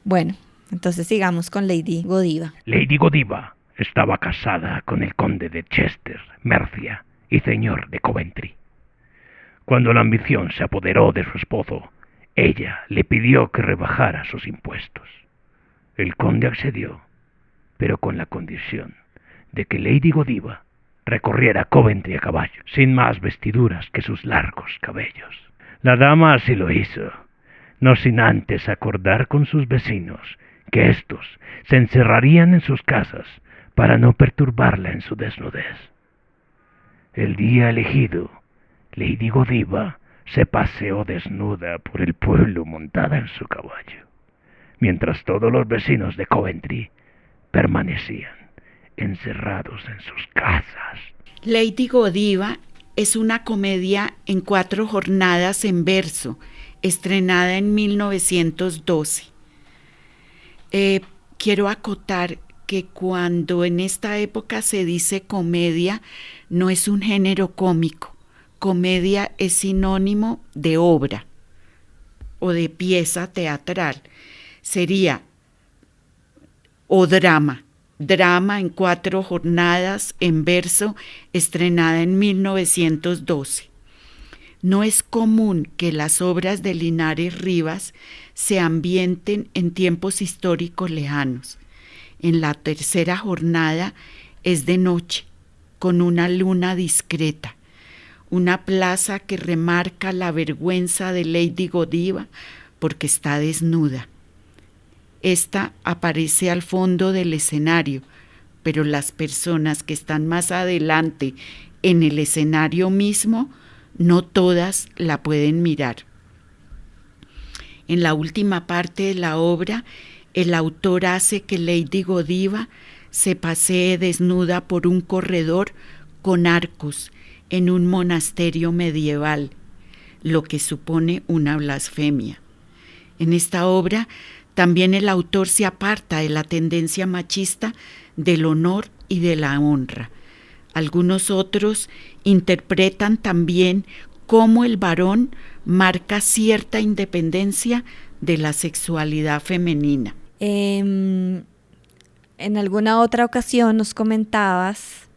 E: Bueno, entonces sigamos con Lady Godiva.
G: Lady Godiva estaba casada con el conde de Chester, Mercia, y señor de Coventry. Cuando la ambición se apoderó de su esposo, ella le pidió que rebajara sus impuestos. El conde accedió, pero con la condición de que Lady Godiva recorriera Coventry a caballo, sin más vestiduras que sus largos cabellos. La dama así lo hizo, no sin antes acordar con sus vecinos que éstos se encerrarían en sus casas para no perturbarla en su desnudez. El día elegido, Lady Godiva se paseó desnuda por el pueblo montada en su caballo, mientras todos los vecinos de Coventry permanecían encerrados en sus casas.
F: Lady Godiva es una comedia en 4 jornadas en verso, estrenada en 1912. Quiero acotar que cuando en esta época se dice comedia, no es un género cómico. Comedia es sinónimo de obra o de pieza teatral. Sería o drama en 4 jornadas en verso, estrenada en 1912. No es común que las obras de Linares Rivas se ambienten en tiempos históricos lejanos. En la 3ª jornada es de noche, con una luna discreta, una plaza que remarca la vergüenza de Lady Godiva porque está desnuda. Esta aparece al fondo del escenario, pero las personas que están más adelante en el escenario mismo, no todas la pueden mirar. En la última parte de la obra, el autor hace que Lady Godiva se pasee desnuda por un corredor con arcos en un monasterio medieval, lo que supone una blasfemia. En esta obra, también el autor se aparta de la tendencia machista del honor y de la honra. Algunos otros interpretan también cómo el varón marca cierta independencia de la sexualidad femenina.
E: En alguna otra ocasión nos comentabas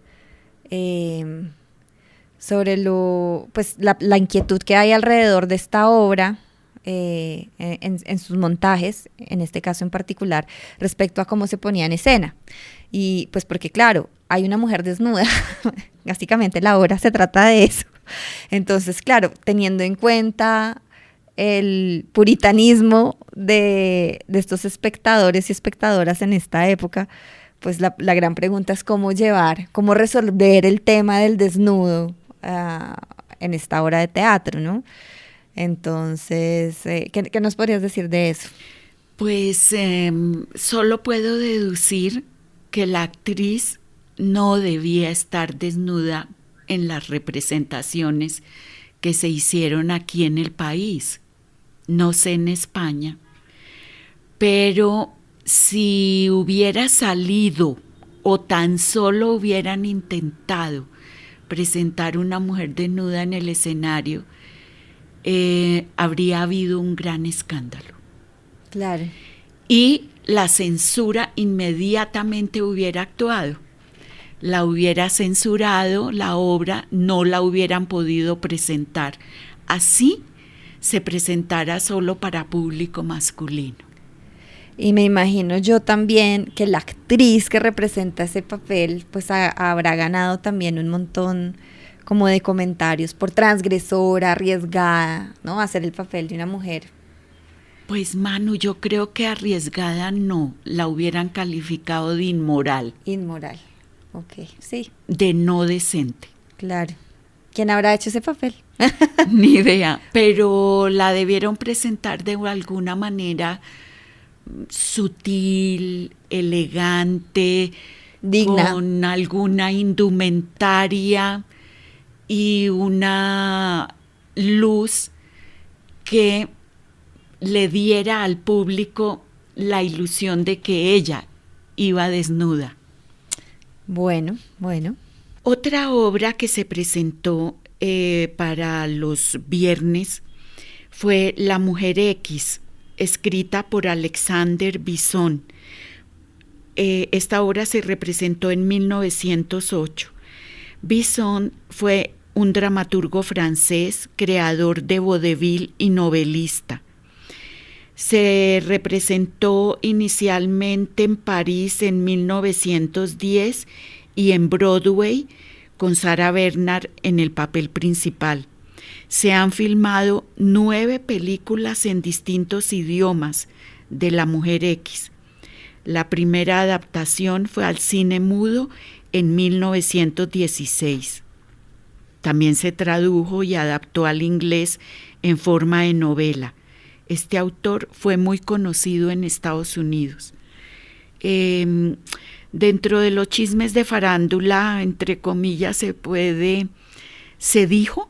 E: sobre la inquietud que hay alrededor de esta obra en sus montajes, en este caso en particular, respecto a cómo se ponía en escena. Y pues porque claro, hay una mujer desnuda, básicamente la obra se trata de eso. Entonces, claro, teniendo en cuenta el puritanismo de estos espectadores y espectadoras en esta época, pues la gran pregunta es cómo resolver el tema del desnudo en esta obra de teatro, ¿no? Entonces, ¿qué nos podrías decir de eso?
F: Pues solo puedo deducir que la actriz no debía estar desnuda en las representaciones que se hicieron aquí en el país, no sé en España, pero si hubiera salido o tan solo hubieran intentado presentar una mujer desnuda en el escenario, habría habido un gran escándalo.
E: Claro.
F: Y la censura inmediatamente hubiera actuado. La hubiera censurado, la obra no la hubieran podido presentar. Así se presentara solo para público masculino.
E: Y me imagino yo también que la actriz que representa ese papel pues habrá ganado también un montón como de comentarios por transgresora, arriesgada, ¿no? Hacer el papel de una mujer.
F: Pues Manu, yo creo que arriesgada no, la hubieran calificado de inmoral.
E: Inmoral, ok, sí.
F: De no decente.
E: Claro. ¿Quién habrá hecho ese papel?
F: Ni idea, pero la debieron presentar de alguna manera sutil, elegante,
E: digna,
F: con alguna indumentaria y una luz que le diera al público la ilusión de que ella iba desnuda.
E: Bueno.
F: Otra obra que se presentó para los viernes fue La Mujer X, escrita por Alexander Bisson. Esta obra se representó en 1908. Bisson fue un dramaturgo francés, creador de vodevil y novelista. Se representó inicialmente en París en 1910 y en Broadway con Sarah Bernhardt en el papel principal. Se han filmado 9 películas en distintos idiomas de La Mujer X. La primera adaptación fue al cine mudo en 1916. También se tradujo y adaptó al inglés en forma de novela. Este autor fue muy conocido en Estados Unidos. Dentro de los chismes de farándula, entre comillas, se dijo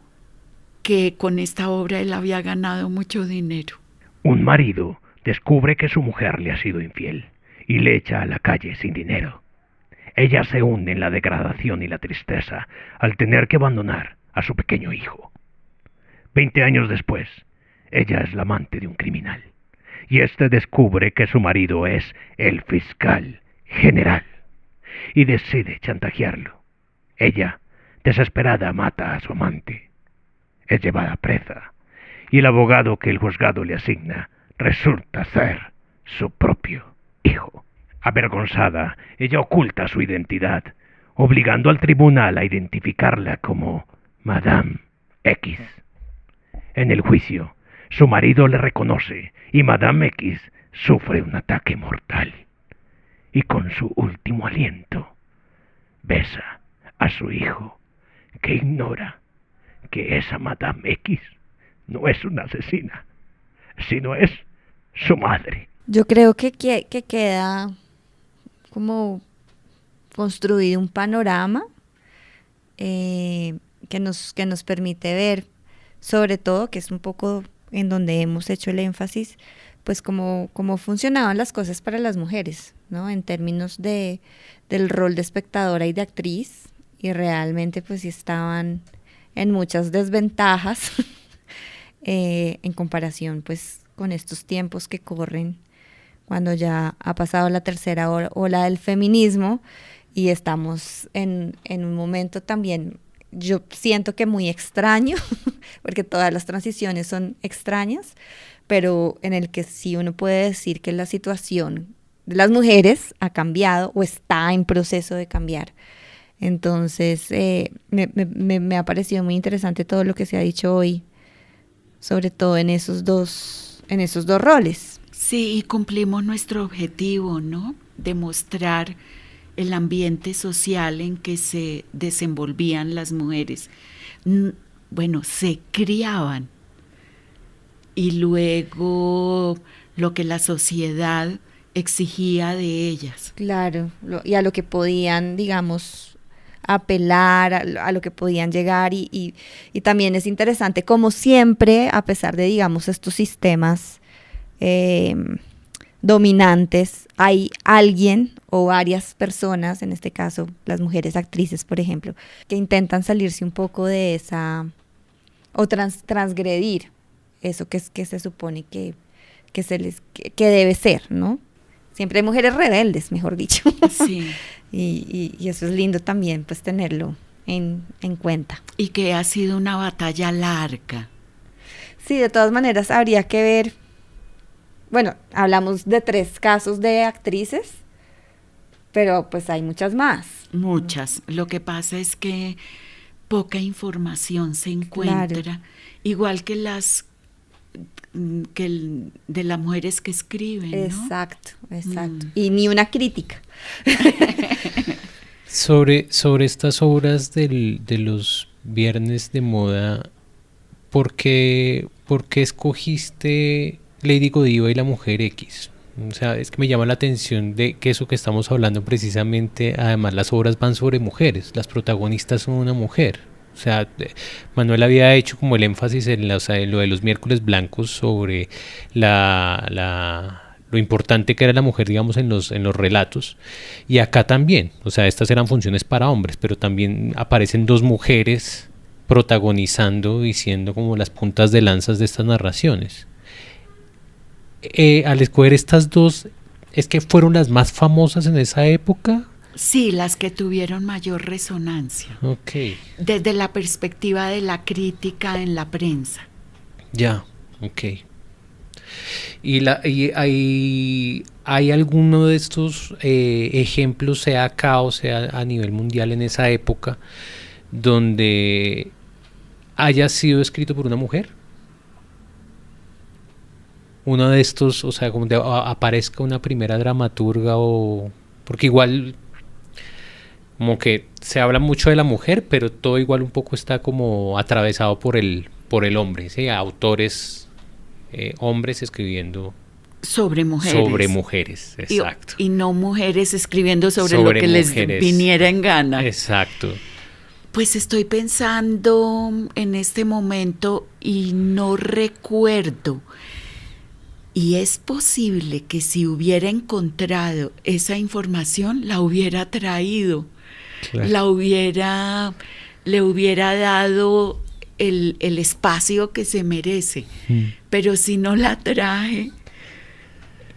F: que con esta obra él había ganado mucho dinero.
H: Un marido descubre que su mujer le ha sido infiel y le echa a la calle sin dinero. Ella se hunde en la degradación y la tristeza al tener que abandonar a su pequeño hijo. 20 años después, ella es la amante de un criminal y éste descubre que su marido es el fiscal general y decide chantajearlo. Ella, desesperada, mata a su amante. Es llevada presa y el abogado que el juzgado le asigna resulta ser su propio hijo. Avergonzada, ella oculta su identidad, obligando al tribunal a identificarla como Madame X. En el juicio, su marido le reconoce y Madame X sufre un ataque mortal. Y con su último aliento, besa a su hijo, que ignora que esa Madame X no es una asesina, sino es su madre.
E: Yo creo que queda como construido un panorama que nos permite ver, sobre todo, que es un poco en donde hemos hecho el énfasis, pues cómo funcionaban las cosas para las mujeres, ¿no? En términos del rol de espectadora y de actriz, y realmente pues sí estaban en muchas desventajas en comparación pues con estos tiempos que corren, cuando ya ha pasado la tercera ola del feminismo y estamos en un momento también, yo siento que muy extraño, porque todas las transiciones son extrañas, pero en el que sí uno puede decir que la situación de las mujeres ha cambiado o está en proceso de cambiar. Entonces, me ha parecido muy interesante todo lo que se ha dicho hoy, sobre todo en esos dos roles.
F: Sí, y cumplimos nuestro objetivo, ¿no? Demostrar el ambiente social en que se desenvolvían las mujeres. Bueno, se criaban. Y luego lo que la sociedad exigía de ellas.
E: Claro, y a lo que podían, digamos, apelar, a lo que podían llegar, y también es interesante, como siempre, a pesar de, digamos, estos sistemas dominantes, hay alguien o varias personas, en este caso las mujeres actrices, por ejemplo, que intentan salirse un poco de esa, o transgredir eso que se supone que debe ser, ¿no? Siempre hay mujeres rebeldes, mejor dicho.
F: Sí.
E: y eso es lindo también, pues tenerlo en cuenta.
F: Y que ha sido una batalla larga.
E: Sí, de todas maneras habría que ver. Bueno, hablamos de 3 casos de actrices, pero pues hay muchas más.
F: Muchas. Lo que pasa es que poca información se encuentra, claro. Igual que de las mujeres que escriben, ¿no?
E: Exacto. Y ni una crítica.
D: Sobre estas obras de los viernes de moda, ¿por qué escogiste Lady Godiva y la mujer X? O sea, es que me llama la atención de que eso que estamos hablando precisamente, además las obras van sobre mujeres, las protagonistas son una mujer. O sea, Manuel había hecho como el énfasis en lo de los miércoles blancos sobre lo importante que era la mujer, digamos, en los relatos. Y acá también, o sea, estas eran funciones para hombres, pero también aparecen 2 mujeres protagonizando y siendo como las puntas de lanzas de estas narraciones. Al escoger estas 2, ¿es que fueron las más famosas en esa época?
F: Sí, las que tuvieron mayor resonancia.
D: Okay.
F: Desde la perspectiva de la crítica en la prensa.
D: Ya, ok. ¿Y hay alguno de estos ejemplos, sea acá o sea a nivel mundial en esa época, donde haya sido escrito por una mujer? Uno de estos, o sea, como aparezca una primera dramaturga, o porque igual como que se habla mucho de la mujer, pero todo igual un poco está como atravesado por el hombre, ¿sí? Autores hombres escribiendo
F: sobre
D: mujeres, exacto.
F: Y no mujeres escribiendo sobre lo que mujeres les viniera en gana.
D: Exacto.
F: Pues estoy pensando en este momento y no recuerdo. Y es posible que si hubiera encontrado esa información, la hubiera traído, claro. Le hubiera dado el espacio que se merece. Pero si no la traje,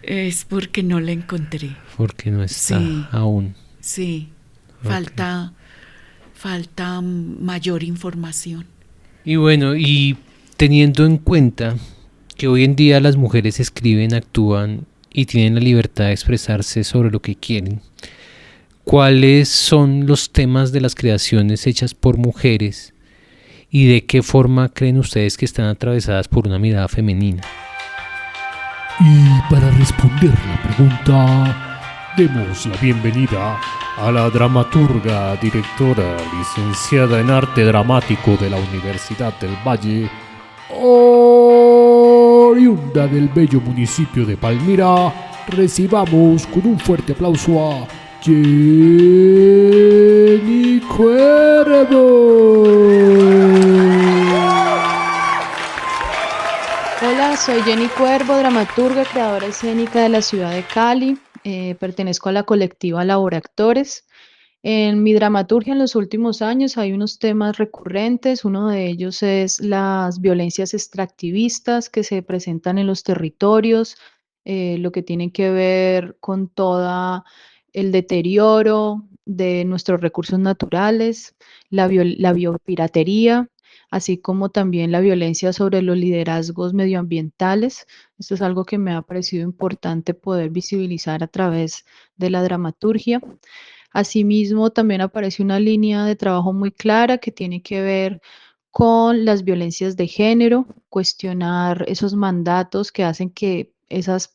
F: es porque no la encontré.
D: Porque no está aún.
F: Sí, okay. Falta mayor información.
D: Y bueno, y teniendo en cuenta que hoy en día las mujeres escriben, actúan y tienen la libertad de expresarse sobre lo que quieren, ¿cuáles son los temas de las creaciones hechas por mujeres y de qué forma creen ustedes que están atravesadas por una mirada femenina?
A: Y para responder la pregunta, demos la bienvenida
D: a la dramaturga, directora, licenciada en arte dramático de la Universidad del Valle, oriunda del bello municipio de Palmira, recibamos con un fuerte aplauso a Jenny Cuervo.
I: Hola, soy Jenny Cuervo, dramaturga, creadora escénica de la ciudad de Cali. Pertenezco a la colectiva Laboractores. En mi dramaturgia en los últimos años hay unos temas recurrentes. Uno de ellos es las violencias extractivistas que se presentan en los territorios, lo que tiene que ver con todo el deterioro de nuestros recursos naturales, la biopiratería, así como también la violencia sobre los liderazgos medioambientales. Esto es algo que me ha parecido importante poder visibilizar a través de la dramaturgia. Asimismo, también aparece una línea de trabajo muy clara que tiene que ver con las violencias de género, cuestionar esos mandatos que hacen que esas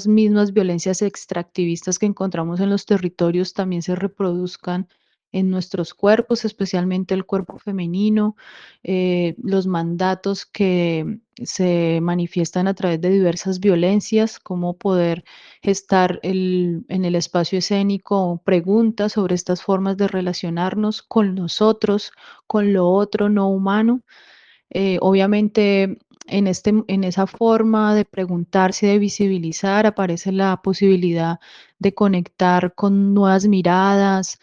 I: mismas violencias extractivistas que encontramos en los territorios también se reproduzcan en nuestros cuerpos, especialmente el cuerpo femenino, los mandatos que se manifiestan a través de diversas violencias, cómo poder gestar en el espacio escénico preguntas sobre estas formas de relacionarnos con nosotros, con lo otro no humano. Obviamente, en esa forma de preguntarse y de visibilizar aparece la posibilidad de conectar con nuevas miradas,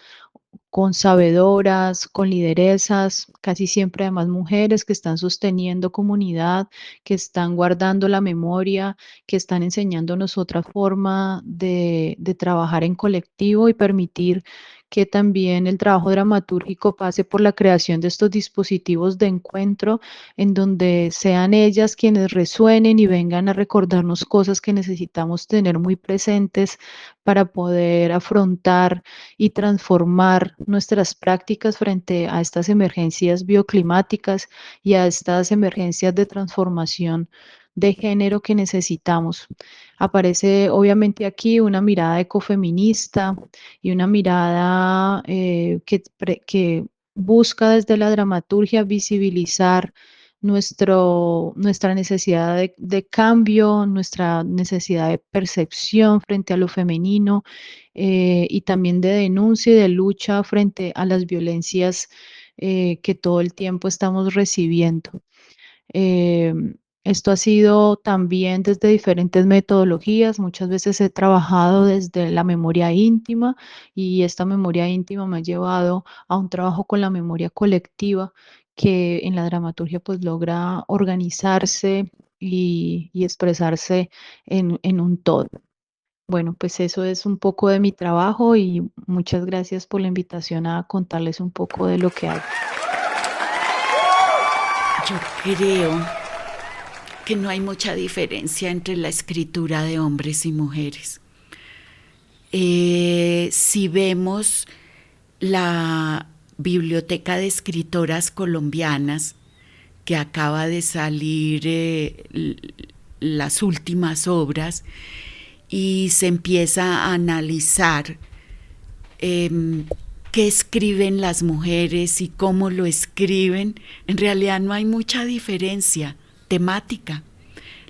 I: con sabedoras, con lideresas, casi siempre además mujeres que están sosteniendo comunidad, que están guardando la memoria, que están enseñándonos otra forma de trabajar en colectivo y permitir que también el trabajo dramatúrgico pase por la creación de estos dispositivos de encuentro en donde sean ellas quienes resuenen y vengan a recordarnos cosas que necesitamos tener muy presentes para poder afrontar y transformar nuestras prácticas frente a estas emergencias bioclimáticas y a estas emergencias de transformación de género que necesitamos. Aparece obviamente aquí una mirada ecofeminista y una mirada que busca desde la dramaturgia visibilizar nuestra necesidad de cambio, nuestra necesidad de percepción frente a lo femenino y también de denuncia y de lucha frente a las violencias que todo el tiempo estamos recibiendo. Eh, Esto ha sido también desde diferentes metodologías. Muchas veces he trabajado desde la memoria íntima y esta memoria íntima me ha llevado a un trabajo con la memoria colectiva que en la dramaturgia pues logra organizarse y expresarse en un todo. Bueno, pues eso es un poco de mi trabajo y muchas gracias por la invitación a contarles un poco de lo que hago.
F: Yo creo que no hay mucha diferencia entre la escritura de hombres y mujeres. Si vemos la Biblioteca de Escritoras Colombianas, que acaba de salir las últimas obras, y se empieza a analizar qué escriben las mujeres y cómo lo escriben, en realidad no hay mucha diferencia temática.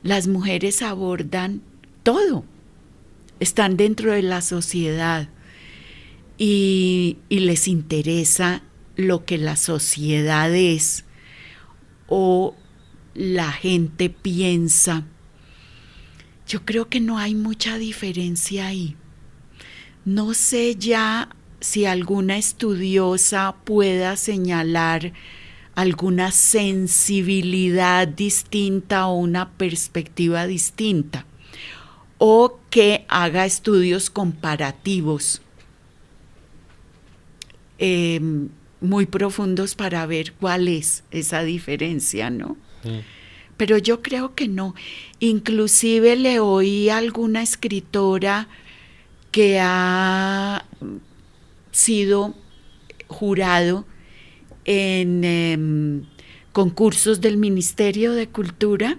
F: Las mujeres abordan todo, están dentro de la sociedad y les interesa lo que la sociedad es o la gente piensa. Yo creo que no hay mucha diferencia ahí. No sé ya si alguna estudiosa pueda señalar alguna sensibilidad distinta o una perspectiva distinta, o que haga estudios comparativos muy profundos para ver cuál es esa diferencia, ¿no? Pero yo creo que no. Inclusive le oí a alguna escritora que ha sido jurado en concursos del Ministerio de Cultura,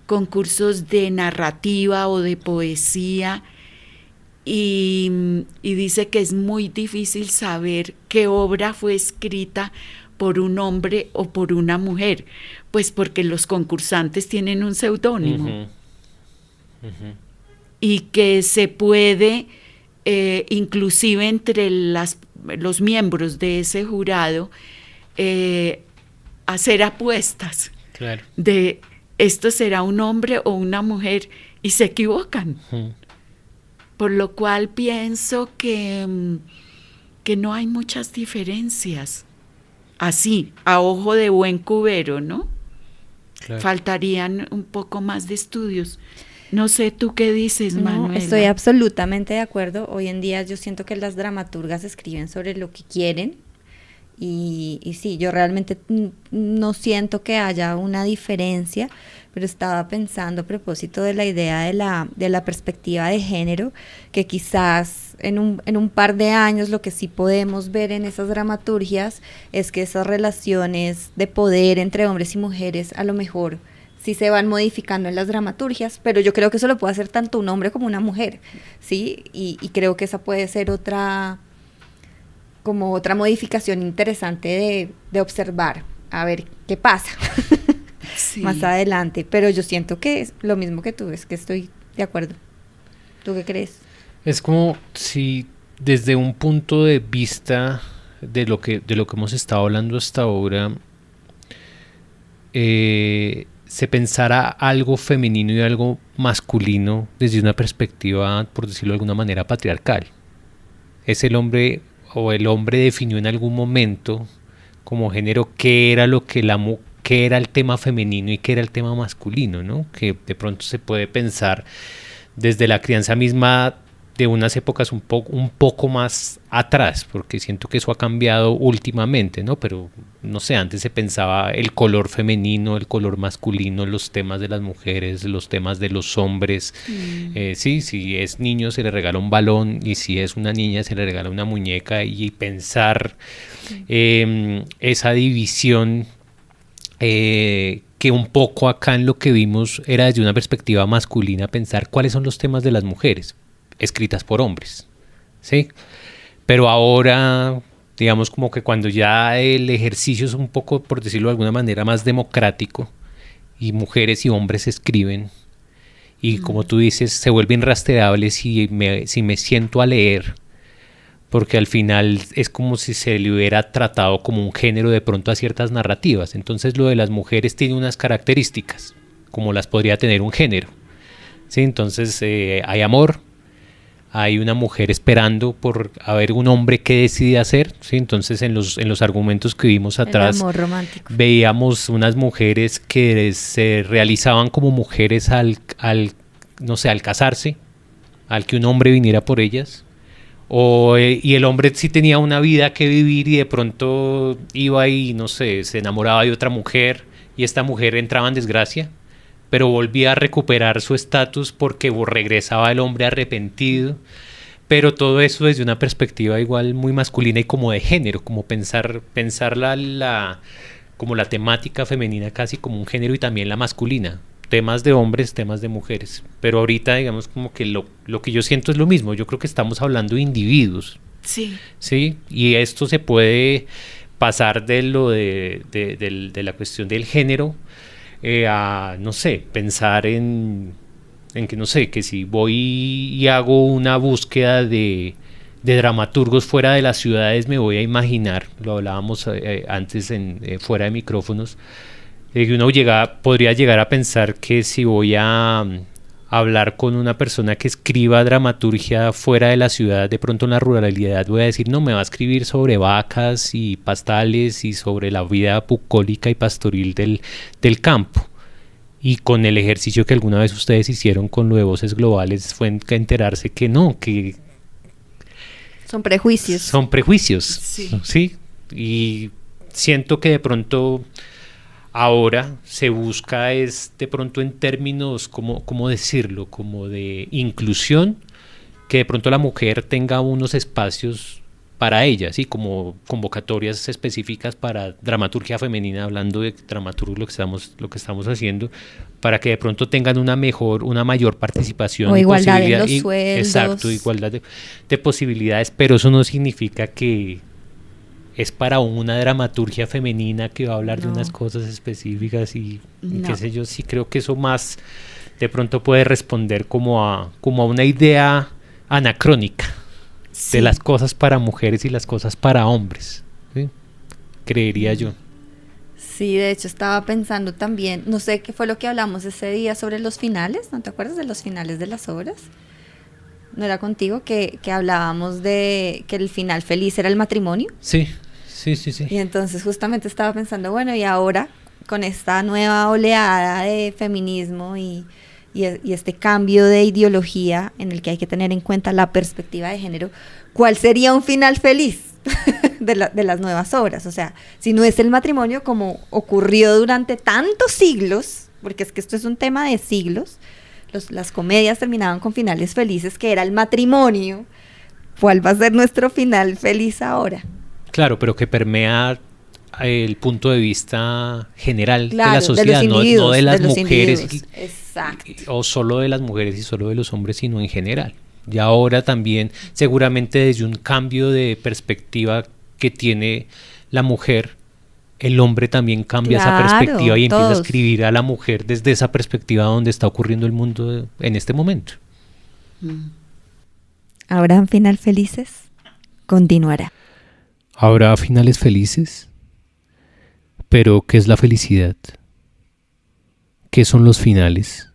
F: concursos de narrativa o de poesía, y dice que es muy difícil saber qué obra fue escrita por un hombre o por una mujer, pues porque los concursantes tienen un seudónimo. Y que se puede, inclusive entre los miembros de ese jurado, hacer apuestas de esto será un hombre o una mujer, y se equivocan. Por lo cual pienso que no hay muchas diferencias. Así, a ojo de buen cubero, ¿no? Claro. Faltarían un poco más de estudios. No sé, ¿tú qué dices, Manuela?
E: Estoy absolutamente de acuerdo. Hoy en día yo siento que las dramaturgas escriben sobre lo que quieren y sí, yo realmente no siento que haya una diferencia, pero estaba pensando a propósito de la idea de la perspectiva de género, que quizás en un par de años lo que sí podemos ver en esas dramaturgias es que esas relaciones de poder entre hombres y mujeres a lo mejor sí se van modificando en las dramaturgias, pero yo creo que eso lo puede hacer tanto un hombre como una mujer, ¿sí? Y creo que esa puede ser otra modificación interesante de observar, a ver qué pasa sí. Más adelante, pero yo siento que es lo mismo que tú, es que estoy de acuerdo. ¿Tú qué crees?
D: Es como si desde un punto de vista de lo que hemos estado hablando hasta ahora, se pensara algo femenino y algo masculino desde una perspectiva, por decirlo de alguna manera, patriarcal. Es el hombre, o el hombre definió en algún momento como género qué era qué era el tema femenino y qué era el tema masculino, ¿no? Que de pronto se puede pensar desde la crianza misma de unas épocas un poco más atrás, porque siento que eso ha cambiado últimamente, ¿no? Pero no sé, antes se pensaba el color femenino, el color masculino, los temas de las mujeres, los temas de los hombres. Sí, si es niño se le regala un balón y si es una niña se le regala una muñeca, y pensar esa división que un poco acá en lo que vimos era desde una perspectiva masculina, pensar cuáles son los temas de las mujeres escritas por hombres, ¿sí? Pero ahora, digamos, como que cuando ya el ejercicio es un poco, por decirlo de alguna manera, más democrático, y mujeres y hombres escriben, y como tú dices, se vuelven rastreables si me siento a leer, porque al final es como si se le hubiera tratado como un género de pronto a ciertas narrativas. Entonces lo de las mujeres tiene unas características, como las podría tener un género, ¿sí? Entonces hay amor, hay una mujer esperando por haber un hombre que decide hacer, ¿sí? Entonces en los argumentos que vimos atrás, veíamos unas mujeres que se realizaban como mujeres al casarse, al que un hombre viniera por ellas, y el hombre sí tenía una vida que vivir y de pronto iba y, no sé, se enamoraba de otra mujer y esta mujer entraba en desgracia, pero volvía a recuperar su estatus porque regresaba el hombre arrepentido. Pero todo eso desde una perspectiva igual muy masculina y como de género, como pensar como la temática femenina casi como un género, y también la masculina, temas de hombres, temas de mujeres. Pero ahorita digamos como que lo que yo siento es lo mismo. Yo creo que estamos hablando de individuos. Sí. ¿Sí? Y esto se puede pasar de lo de la cuestión del género a, no sé, pensar en que, no sé, que si voy y hago una búsqueda de dramaturgos fuera de las ciudades, me voy a imaginar, lo hablábamos antes fuera de micrófonos, que uno podría llegar a pensar que si voy a hablar con una persona que escriba dramaturgia fuera de la ciudad, de pronto en la ruralidad, voy a decir, no, me va a escribir sobre vacas y pastales y sobre la vida bucólica y pastoril del campo. Y con el ejercicio que alguna vez ustedes hicieron con lo de Voces Globales fue enterarse que no, que
E: son prejuicios.
D: Son prejuicios, sí. Y siento que de pronto ahora se busca de pronto en términos, ¿cómo decirlo? Como de inclusión, que de pronto la mujer tenga unos espacios para ella, ¿sí? Como convocatorias específicas para dramaturgia femenina, hablando de dramaturgo lo que estamos haciendo, para que de pronto tengan una mayor participación
E: o
D: y
E: igualdad en
D: posibilidad,
E: los sueldos.
D: exacto, igualdad de posibilidades, pero eso no significa que es para una dramaturgia femenina que va a hablar de unas cosas específicas y qué sé yo. Sí creo que eso más de pronto puede responder como a una idea anacrónica de las cosas para mujeres y las cosas para hombres, ¿sí? Creería yo.
E: Sí, de hecho estaba pensando también, no sé qué fue lo que hablamos ese día sobre los finales, ¿no te acuerdas de los finales de las obras? ¿No era contigo que hablábamos de que el final feliz era el matrimonio?
D: Sí.
E: Y entonces justamente estaba pensando, bueno, y ahora con esta nueva oleada de feminismo y este cambio de ideología en el que hay que tener en cuenta la perspectiva de género, ¿cuál sería un final feliz de las nuevas obras? O sea, si no es el matrimonio como ocurrió durante tantos siglos, porque es que esto es un tema de siglos, las comedias terminaban con finales felices, que era el matrimonio. ¿Cuál va a ser nuestro final feliz ahora?
D: Claro, pero que permea el punto de vista general,
E: claro,
D: de la sociedad, no de las mujeres
E: Exacto.
D: o solo de las mujeres y solo de los hombres, sino en general. Y ahora también, seguramente desde un cambio de perspectiva que tiene la mujer, el hombre también cambia esa perspectiva y empieza a escribir a la mujer desde esa perspectiva donde está ocurriendo el mundo en este momento.
E: ¿Habrán final felices? Continuará.
D: ¿Habrá finales felices? Pero, ¿qué es la felicidad? ¿Qué son los finales?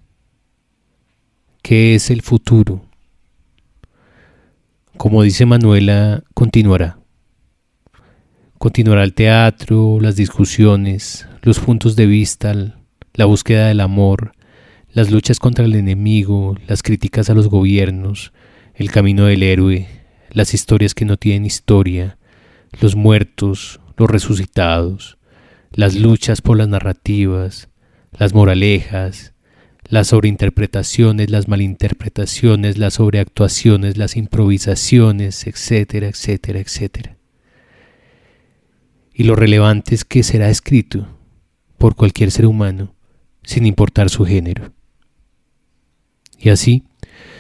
D: ¿Qué es el futuro? Como dice Manuela, continuará. Continuará el teatro, las discusiones, los puntos de vista, la búsqueda del amor, las luchas contra el enemigo, las críticas a los gobiernos, el camino del héroe, las historias que no tienen historia, los muertos, los resucitados, las luchas por las narrativas, las moralejas, las sobreinterpretaciones, las malinterpretaciones, las sobreactuaciones, las improvisaciones, etcétera, etcétera, etcétera. Y lo relevante es que será escrito por cualquier ser humano, sin importar su género. Y así,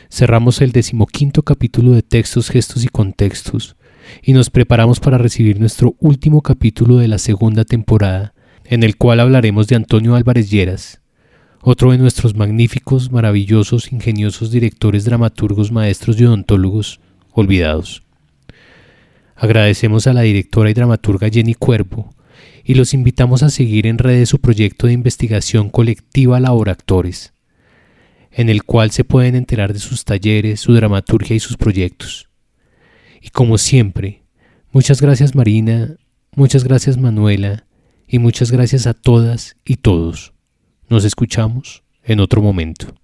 D: cerramos el 15º capítulo de Textos, Gestos y Contextos, y nos preparamos para recibir nuestro último capítulo de la segunda temporada, en el cual hablaremos de Antonio Álvarez Lleras, otro de nuestros magníficos, maravillosos, ingeniosos directores, dramaturgos, maestros y odontólogos olvidados. Agradecemos a la directora y dramaturga Jenny Cuervo y los invitamos a seguir en redes su proyecto de investigación colectiva Laboractores, en el cual se pueden enterar de sus talleres, su dramaturgia y sus proyectos. Y como siempre, muchas gracias Marina, muchas gracias Manuela y muchas gracias a todas y todos. Nos escuchamos en otro momento.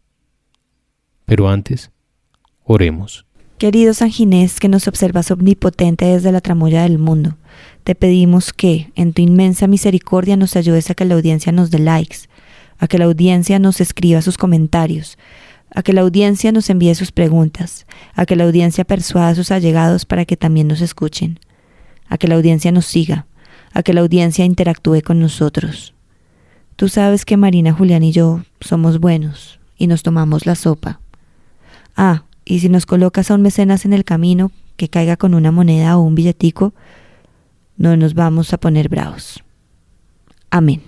D: Pero antes, oremos.
E: Querido San Ginés, que nos observas omnipotente desde la tramoya del mundo, te pedimos que, en tu inmensa misericordia, nos ayudes a que la audiencia nos dé likes, a que la audiencia nos escriba sus comentarios, a que la audiencia nos envíe sus preguntas, a que la audiencia persuada a sus allegados para que también nos escuchen, a que la audiencia nos siga, a que la audiencia interactúe con nosotros. Tú sabes que Marina, Julián y yo somos buenos y nos tomamos la sopa. Y si nos colocas a un mecenas en el camino que caiga con una moneda o un billetico, no nos vamos a poner bravos. Amén.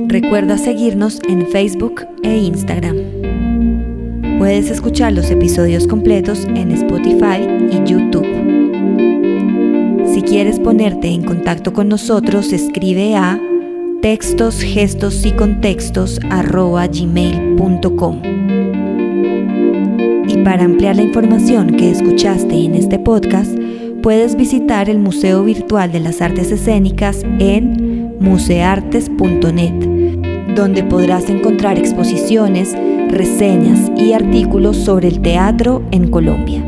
E: Recuerda seguirnos en Facebook e Instagram. Puedes escuchar los episodios completos en Spotify y YouTube. Si quieres ponerte en contacto con nosotros, escribe a textosgestosycontextos@gmail.com. Y para ampliar la información que escuchaste en este podcast, puedes visitar el Museo Virtual de las Artes Escénicas en museartes.net, donde podrás encontrar exposiciones, reseñas y artículos sobre el teatro en Colombia.